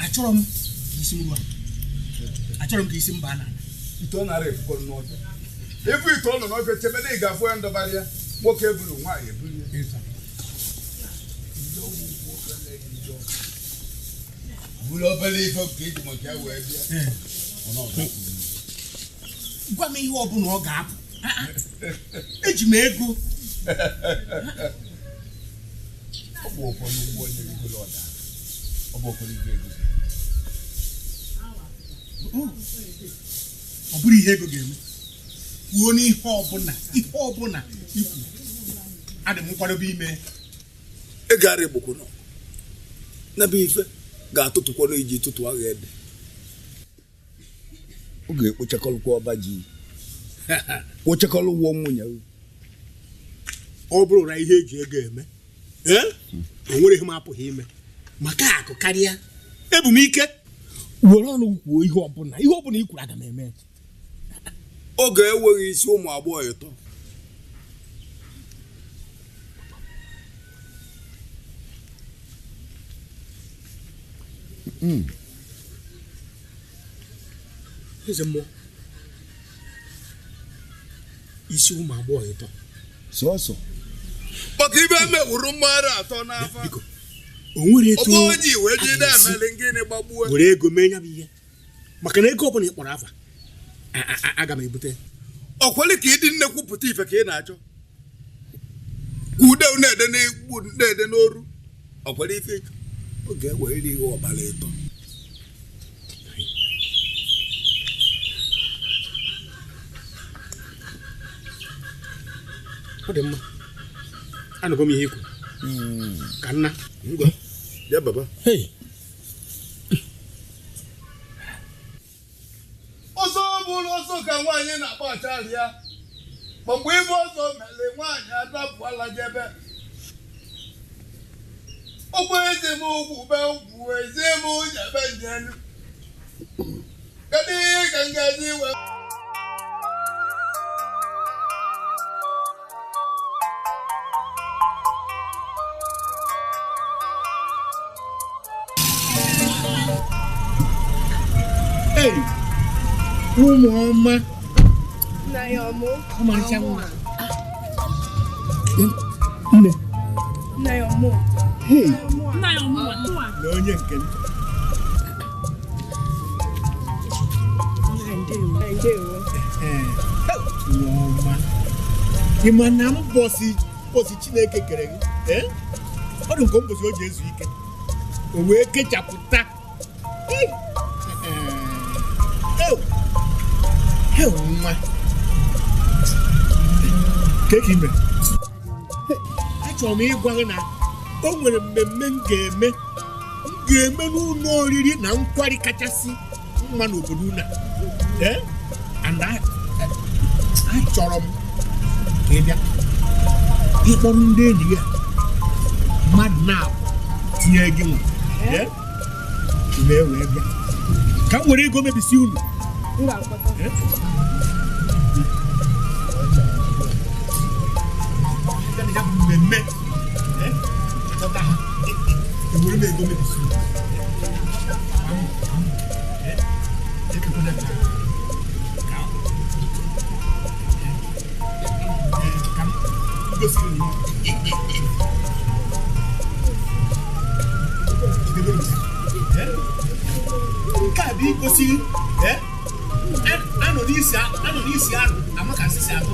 achọrọ m isi m ruo achọrọ m ka isi m baa n'ala ite ọ nara efukọ n'ọjọ efu ite ọ nọ n'ọjọ chebe na ị ga-afụ ya ndọbarị ya nwoke ebulu nwaanyị ebulu ya bulu obere ife ka iji maka ya wee bịa gwa m ihe ọbụla ọ ga-apụ eji m ego ọ bụ ụfọdụ ụgbọ onye rigoro ọda ọ bụ ụfọdụ ibe ego ọ bụrụ ihe ego ga-eme kwuo n'ihe ọbụla ikwu adị m nkwadobe ime ịgara igbokwu nọ n'ebe ife ga-atụtụkwanụ iji tụtụ agha ede ọ ga-ekpochakọlụkwa ọba ji kpochakọlụ ụwọ nwunye ọ bụrụ na ihe eji ego eme o nwere ihe m apụghị ime maka akụ karịa ebu m ike were ọnụ kwuo ihe ọbụla i kwuru aga m eme oge enweghị isi ụmụ agbọghọ ịtọ eze mmụọ isi ụmụ agbọghọ ịtọ sọsọ maka ibe mewuru mmadụ atọ n'afọ biko o nwere etu oji wee ji na-emeli gịnị gbagbuo were ego mee nya bụ ihe maka na ego ọbụla ị kpọrọ afa aga m ebute ọkweli ka ịdị nnekwupụta ife ka ị na-achọ ude na-ede n'oru ọkweli ife oge wee ri ihe ọbara ịtọ ọ dị mma anụgo m ihe ikwu ka nna ngwa ya baba ọzọ bụrụ ọzọ ka nwaanyị na-agba achara ya ma mgbe ibe ọzọ mere nwaanyị adapụala jebe ụgbọ eze m ugwu be ugwu eze m jebe njelu kedu ihe ka m ga-eji iwe ụmụ ọma nna ya ọmụ ọmarịcha nwa nna ya ọmụ nna ya ọmụ na onye nke m ọma ị ma na mbọsị Chineke kere gị ọ dị nke mbọsị o ji ezu ike o wee kechapụta nwa keki ime achọrọ m ịgwa gị na o nwere mmemme m ga-eme n'ụlọ oriri na nkwari kachasị mma n'obodo ụna achọrọ m ka ị bịa ịkpọrọ ndị enyi ya mmadụ na-abụ tinye gị nwa wee bịa ka m were ego mebisi unu mmemme chọta ha ewere m ego mebisi unu nke a bụ igosi anọ n'isi anụ amaka asịsị atọ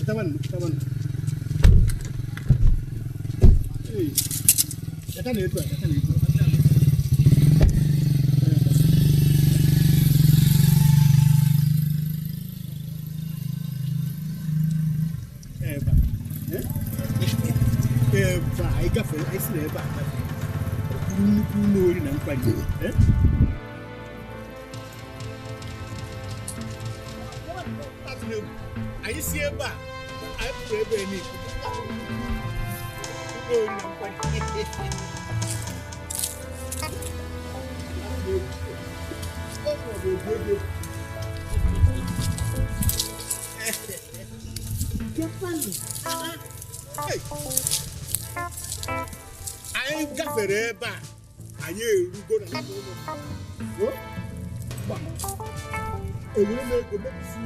Taman. Ya kan itu. Ai gafe, ai sine ba. Kunu ori na nkwanye. Ai sie ba. Ai prebe ni. Ori na nkwanye. Anyị gafere ebe a anyị erugo na ụlọ ewere m ego mebisi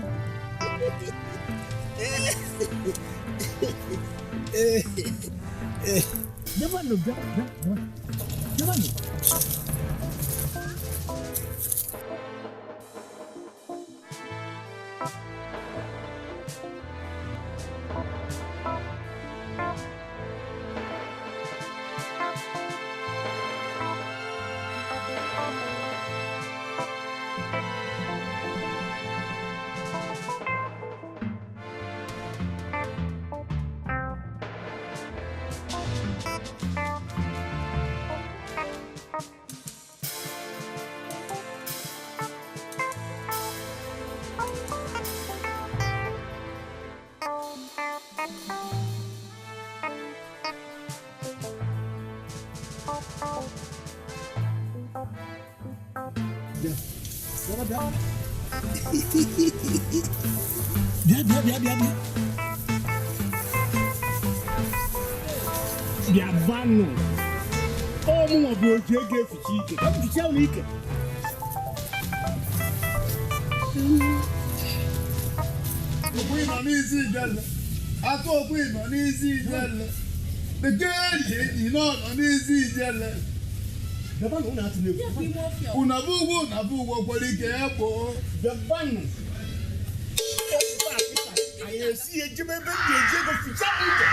Bịa vanụ ọmụnwa bụ oji ego eficha ike ka m ficha ụlọ ike okwu ịnọ n'isi ijele atụ okwu ịnọ n'isi ijele bekee ji eji nọ n'isi ijele unabụ ụgwọ kwere ike ya gboo bịabanụ anyị esi ejebe ebe m ga-eji ego ficha ike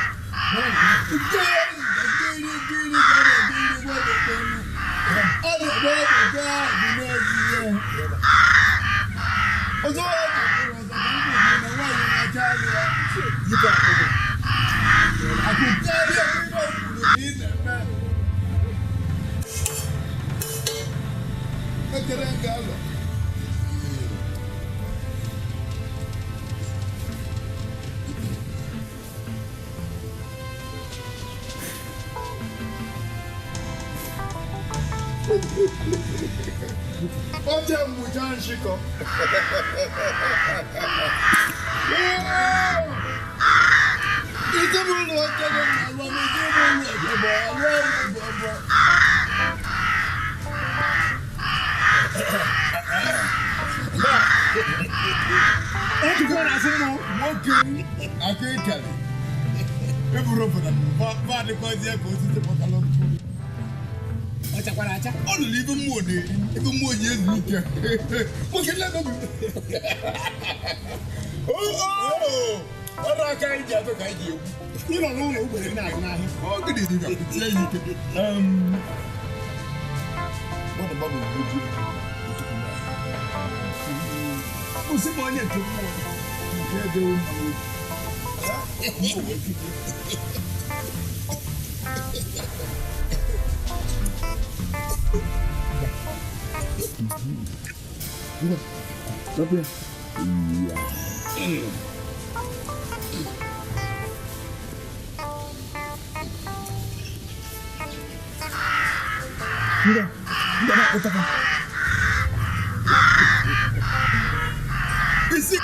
Oje mmuja nshiko. Ite mulu oje na alwa mi je mulu ebo alwa ebo. Oje ko na se mo akekale. Eburo boda ba de ko je ko ti te potalo. Achakwara acha onu live mmụọ na ebe mmụọ ji ezu ike oke lego bi ọrụ aka anyị ji atọ ka anyị ji egwu ịnọ n'ụlọ ugbere na-azụ n'ahịa ọ gịdị dị ka tie ya ike gbọdụ oji kwụsị m onye nke mmụọ nke ebe Stop here. Mira, apa? Isi.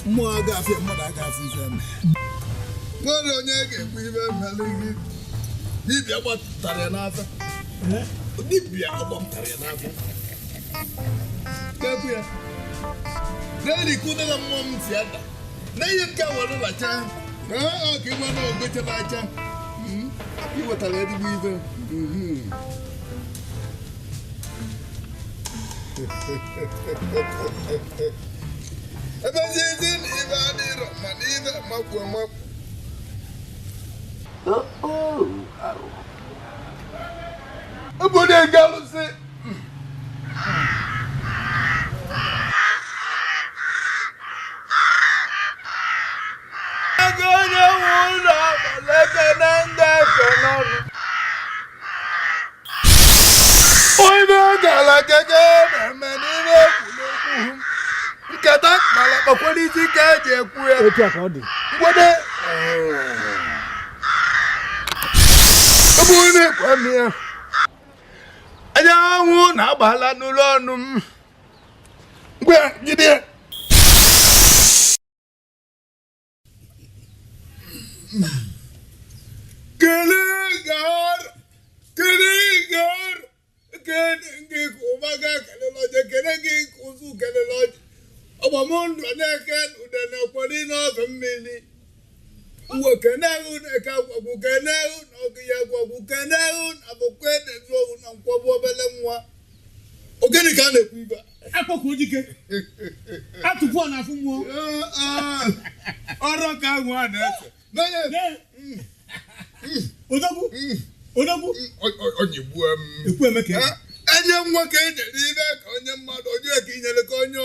Mmụọ agafe mmadụ agafe ife eme nwere onye ga-ekwu ibe mmeli gị dibịa gbapụtara ya n'afọ dibịa gbapụtara ya n'afọ ekwu ya na-erikudela mmụọ m si ada na ihe nke were lacha ka ịgba na ogochala acha iwetara ezigbo ife ebe zizi na ibe adịrọ mana ibe makwu amakwu obodo ga-alụsị ego onye nwe ụlọ abaleke na ndị efe n'ọnụ onye gara keke na-eme n'ime ekwulekwu nkata kpara kpakwara isi ka eji ekwu ya mgbede ebe onye na-ekwe ya anyanwụ na-agbala n'ụlọ ọnụ m ngwa jide Keligar, Amundo neken udene polino family. Wakenau neka wakenau ogiya wakenau abokwene zo na kwabo belemwa. Ogene kan ekwiba. Akoko dike. Atupo na fumo. Oro ka gwa na. Odabu. Onyibu ekwu emeke. Enye nwa ka ede ibe ka onye mmadụ oju ka inyele ka onye.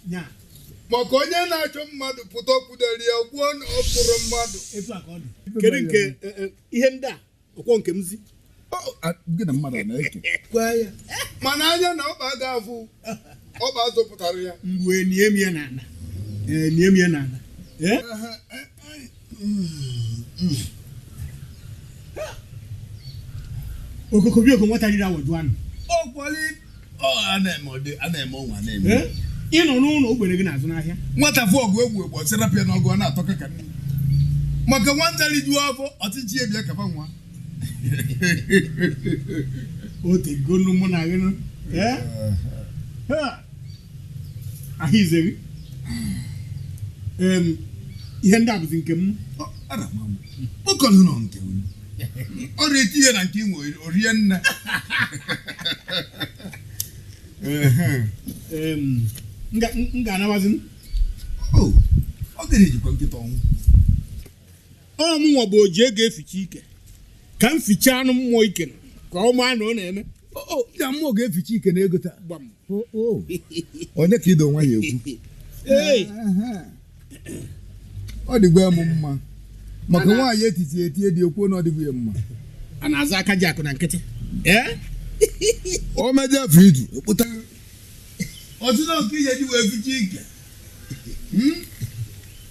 Nya. Maka onye na-achọ mmadụ pụta okpudere ya gbuo na ọ pụrụ mmadụ. Etu aka ọ dị. Kedu nke ihe ndị a ọkwọ nke mzi? Gị na mmadụ na-eke. Kwa ya. Mana anya na ọkpa ga-afụ. Ọkpa azọpụtara ya. Mgbe niemie na ana. Niemie na ana. Okokobi oko nwata riri awọdụ anụ. Ọkwali ana-eme ọnwa na-eme. Ị nọ n'ụlọ ogbere gị n'azụ n'ahịa. Nwata fụ ọgụ egwu egbu ọsịrapịa n'ọgụ ọ na-atọka ka nne. Maka nwata rijuo afọ ọtịchi ebia kafa nwa. Otegonu mụ na gị nụ. Ahụ ize gị. Ihe ndị a bụzi nke m. Ụkọlụ nọ nke unu. Ọrịa etinye na nke inwe orie nne. M ga-anabazi m. Ọ gara ejikwa nkịta ọnwụ. Ọ mụnwa bụ oji ego eficha ike ka m fichaa anụ mmụọ ike ka ọ maa na ọ na-eme. Ya mmụọ ga-eficha ike na ego taa. Onye ka ido nwa ya ekwu. Ọ dịgwa m mma maka nwaanyị etiti dị okwu na ọ dịgwa ya mma. A na-azụ aka ji akụ na nkịtị. O meje vidio ekpụta ọtụtụ nke ihe ji wee ficha ike.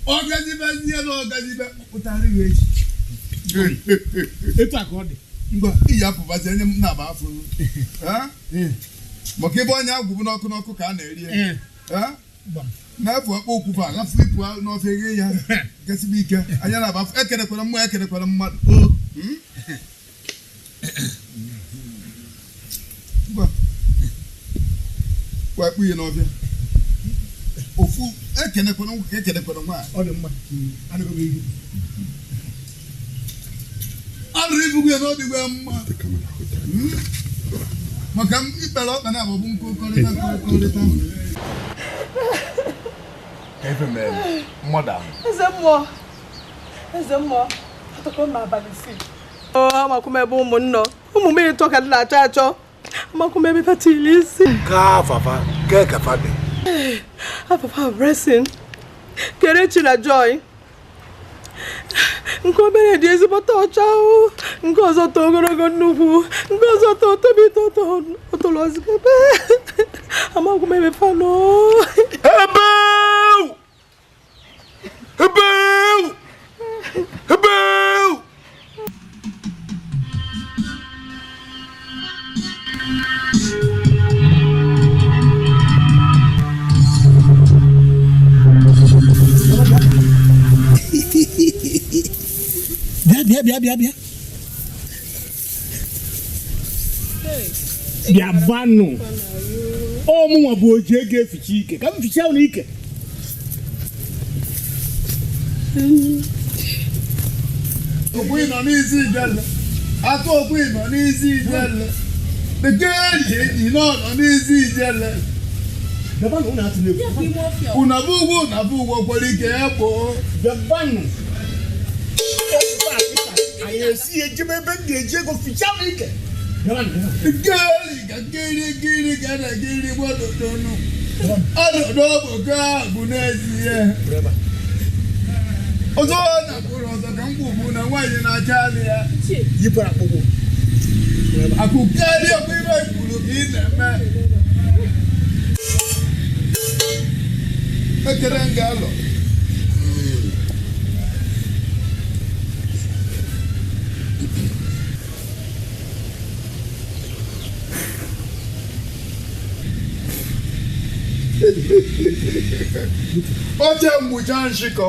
Ọgazibezie na ọgazibe pụtara ya echi. Etu aka ọ dị. Ngwa iyi apụbazi enye m na-aba afọ. Maka ebe onye agwụbụ n'ọkụ ka a na-eri ya. Na-efu akpa okwufu a gafe ịpụ n'ofe ghe ya gesibe ike anya na-aba afọ ekerekwara mmụọ ekerekwara mmadụ. Ngwa wakpu ihe n'ọbịa. Ofu ekenekwana nwoke ka ekenekwana nwaanyị. Ọ dị mma. Anụgo m ihu. Anụrụ ibu ya na ọ dịgwa mma. Maka ikpere ọkpa na abụbụ nkụkọrịta. Ebe mere mmadụ ahụ. Eze mmụọ. Atọkọ m abalị 6. Amakwụm ebe ụmụnne ụmụ m ịtọ ka dị na-achọ achọ. Amakwụm ebe fatili isi. Ka fafa ke kafa dị. Papa Blessing, Kerechi na Joy. Nke obere dị ezigbote ọcha ahụ, nke ọzọ too ogologo nnukwu, nke ọzọ too tobito otolozigebe. Amaghị m ebe fanụ. Hebeu! Bịa. Bịa banụ. Ọmụnwa bụ oji ego eficha ike ka m ficha ụlọ ike. Okwu nọ n'isi ijele. Atụ okwu nọ n'isi ijele. Bekee ji nọ n'isi ijele. Unabu ugwu kwere ike ya kpoo. Banụ. Anyị esi ejebe ebe m ga-eji ego ficha ụlọ ike. Gịrị gara gịrị gbọdọdọnụ. Ọdọdọ bụ ka bụ n'ezie. Ọzọ na-akwụrụ ọzọ ka mkpụbụ na nwaanyị na-acha alị ya. Yipụ akpụkpụ. Akụkarị ọkụ ibe kwuru ka ị na-eme. Ekere nga alọ. Oche mgbucha nshikọ.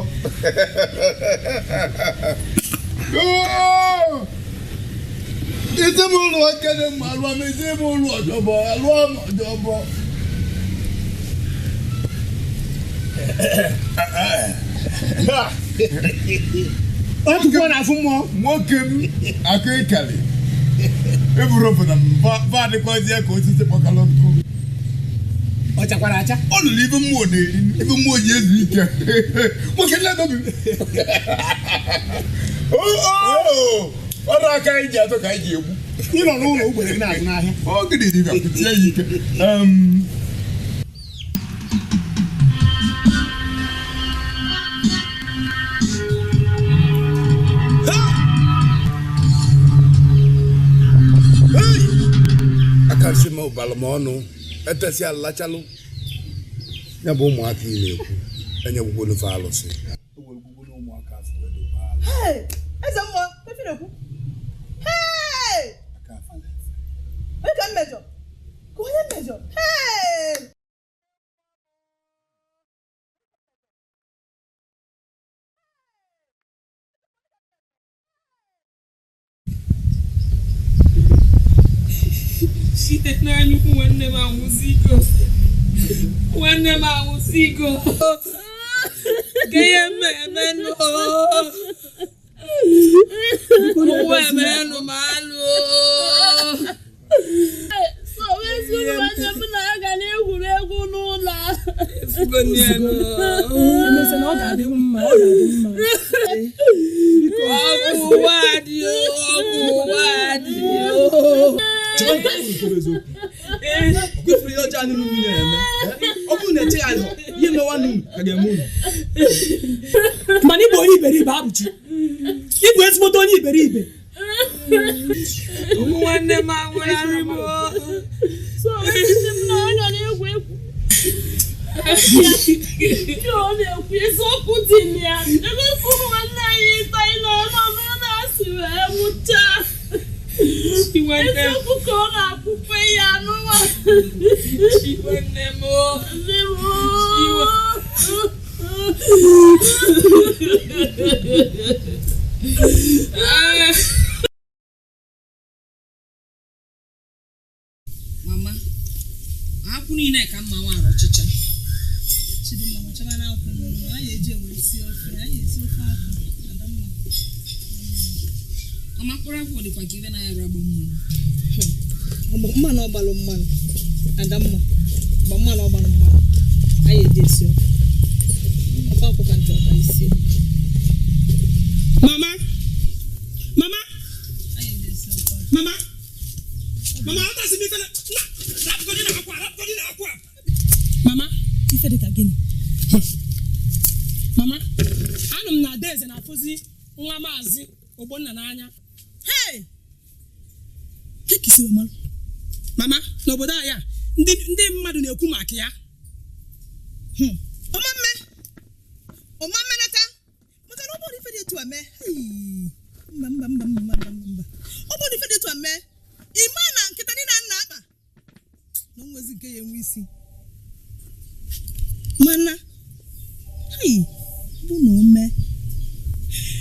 Isi m ụlọ ekele m alụọ m isi m ụlọ ọjọbọ alụọ m ọjọbọ. Otukwa na afụ mmụọ nwoke m aka ịkali eburu obodo m ba adịkwazi ka osisi kpọkalụ nkụ ọ chakwara acha ọ lụrụ ibe mmụọ na-eri ibe mmụọ ji ezu ike nwoke nledobi ọrụ aka anyị ji atọ ka anyị ji egbu ịnọ n'ụlọ ugbere gị na-azụ n'ahịa ogidi dibịa pụtie ya ike akarịsị m ụbara m ọnụ etesi alachalụ ya bụ ụmụaka ị na-ekwu enyegbugbo n'ofe alụsị eze mmụọ efere-ekwu onye ka mmejọ ka onye mmejọ site n'anya ukwu nwanne m anwụzigo ka ihe mmemme nụ ụwa emenụ ma alụ nwanne m na-aga n'egwuregwu n'ụlọ mana ịbụ onye iberibe abụchi ịbụ ezigbote onye iberibe ụmụ nwanne m anwụrarị m na-aga n'egwu egwu ọ na-ekwu eziokwu dị m ya ebe ụmụ nwanne anyị ịta ịnọ ọnọdụ na-asị wee nwụcha eziokwu ka ọ na-akwụkwe ya n'ụwa nwanne m mama akwụ niile ka mma nwa arọchicha chidimma nwachara na akwụ n'ụlọ anyị eji enwe isi ofe anyị esi ofe akwụ adamma mama mkpụrụ akwụ dịkwa ka ibe na-ara agba mmanụ mmanụ ọgbalụ mmanụ adamma gba mmanụ ọgbalụ mmanụ anyị eji esi ofe akwụ ka ntị ọka isi mama ọtasị m ife na-akwa mama ife dịka gịnị mama anụ m na adaeze na-afụzi nwa maazị Ogbonna n'anya ekisiwe mmanụ mama n'obodo anyị a ndị mmadụ na-ekwu maka ya ọmammenata maka na ọ bụrụ ife dị etu a mee mba ọ bụrụ ife dị etu a mee ime na nkịta dị na nna akpa na onwezi nke ya enwe isi mana bụ na o mee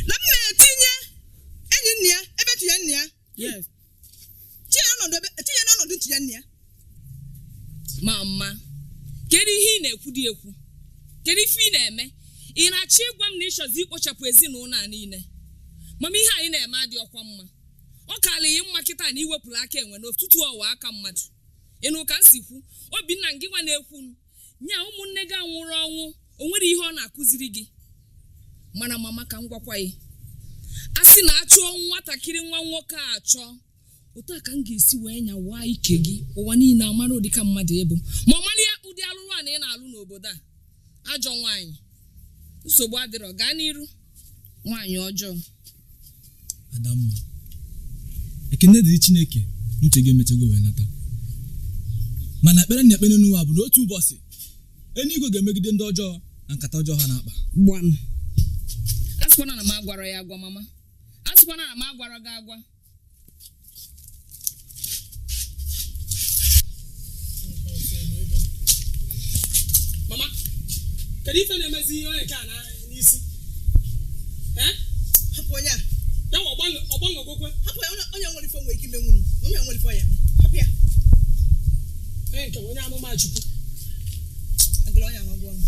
na m na-etinye enyi nna ya ebe tinye nna ya tinye n'ọnọdụ tinye nna ya mama kedu ihe ị na-ekwu dị ekwu kedu ife ị na-eme ị na-achọ ịgwa m na ịchọzi ikpochapụ ezinụlọ a niile mama ihe anyị na-eme adị ọkwa mma ọ kalịghị mma kịta na iwepụrụ aka enwe n'ọtụtụ ọwa aka mmadụ ịnụ ka m si kwu Obinna gị nwa na-ekwu nya ụmụnne gị anwụrụ ọnwụ o nwere ihe ọ na-akụziri gị mana mama ka m gwakwa ya a sị na achọọ nwatakịrị nwa nwoke a achọ otu a ka m ga-esi wee nyawa ike gị ụwa niile amara ụdị ka mmadụ ịbụ ma ọ mara ya ụdị alụrụ a na ị na-alụ n'obodo a ajọ nwaanyị nsogbu adịrọ gaa n'iru nwaanyị ọjọọ Adamma ekene dịrị Chineke n'uche gị emechego wee nata mana ekpere na ekpere n'ụwa bụ n'otu ụbọchị eluigwe ga-emegide ndị ọjọọ na nkata ọjọọ ha na-akpa gbam asịkwana na m agwara ya agwa mama asịkwana na m agwara gị agwa mama kedu ife na-emezi ihe onye nke a n'isi hapụ onye a ya nwa ọgbanwe gwekwe hapụ ya onye nwere ife nwere ike ime nwunye onye nwere ife ya hapụ ya nke onye amụma Chukwu agụla onye n'ọgwụ ọnụ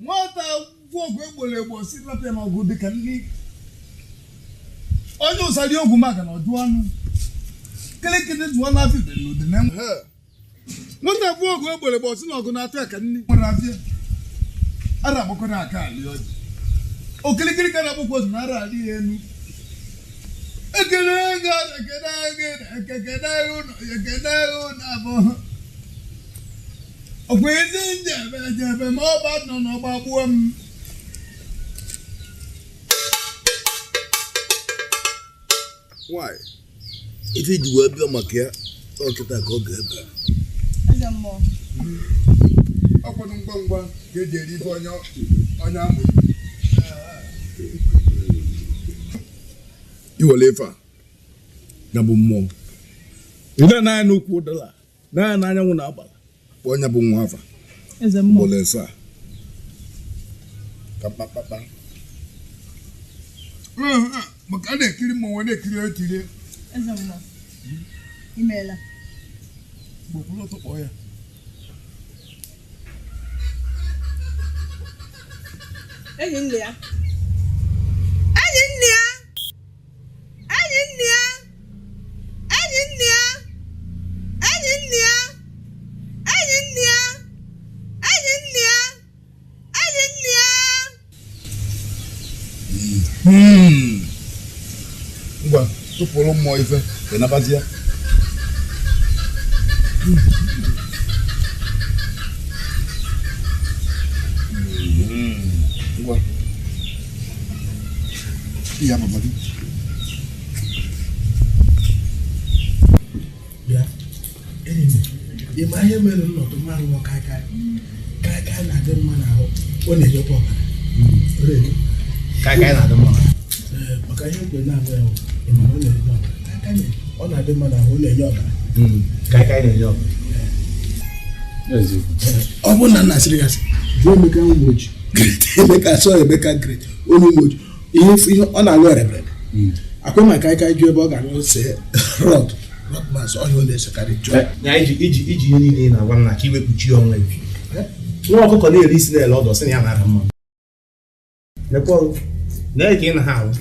nwata ọgwụ egboro egbo si lapịa na ọgụ dịka ndị onye ụsali ogwu maka na ọdụ anụ kịlịkịlị dụọ n'afọ ibe n'ụdị na nwata bụ ọgụ egboro egbo si na ọgụ na-atụ ya ka nne nwere afịa ara agbakọrọ aka alị ọjị okirikiri ka na-agbakọ ozu na ara alị ya enu ekele ego ekele ego na abụọ ọkwa ezi njebe ma ọ bụ nọ n'ọgba gbuo m nwanyị ife iji wee bịa maka ya ọkịta ka ọ ga-ebe ọkwado ngwa ngwa ka eji eri ife onye amụ iwere ife a ya bụ mmụọ ile n'anya n'ukwu ụdara n'anya n'anyanwụ na abalị onye bụ nwa afa eze mmụọ bọlesa ka mkpakpakpa maka a na-ekiri mmụọ na-ekiri ekiri eze mmụọ imeela gbokwuru ọtọ kpọọ ya enyi nne ya enyi nne ya enyi nne ya enyi nne ya enyi nne ya enyi nne ya enyi nne ya enyi nne ya ngwa tụpụrụ mmụọ ife ịnabazi ya ngwa ya mama gị bịa enyi m ịma ihe mere nnọdụ mmanụ nọ kaikai na-adị mma n'ahụ ọ na-enyekwa ọbara kaikai na-adị mma maka ihe mkpe na-abụ ya ịma ọ na-enye ọbara kaikai ọ na-adị mma n'ahụ ọ na-enye ọbara kaikai na-enye ọbara ọ bụ na nna sịrị gasị bụ Emeka Mgboji Emeka sọ Emeka Great onye Mgboji ihe ọ na-alụ erebrebe akwa ma kaikai jụ ebe ọ ga-alụ se rọd mas ọhịa ọ na-esekarị jụọ ya iji ihe niile na-agwa m na ka iwepụchi ọnwa ibi nwa ọkụkọ na-eri isi na-ele ọdọ sị na ya na-ada mma nekwa ọrụ na-eke ị na ha ahụ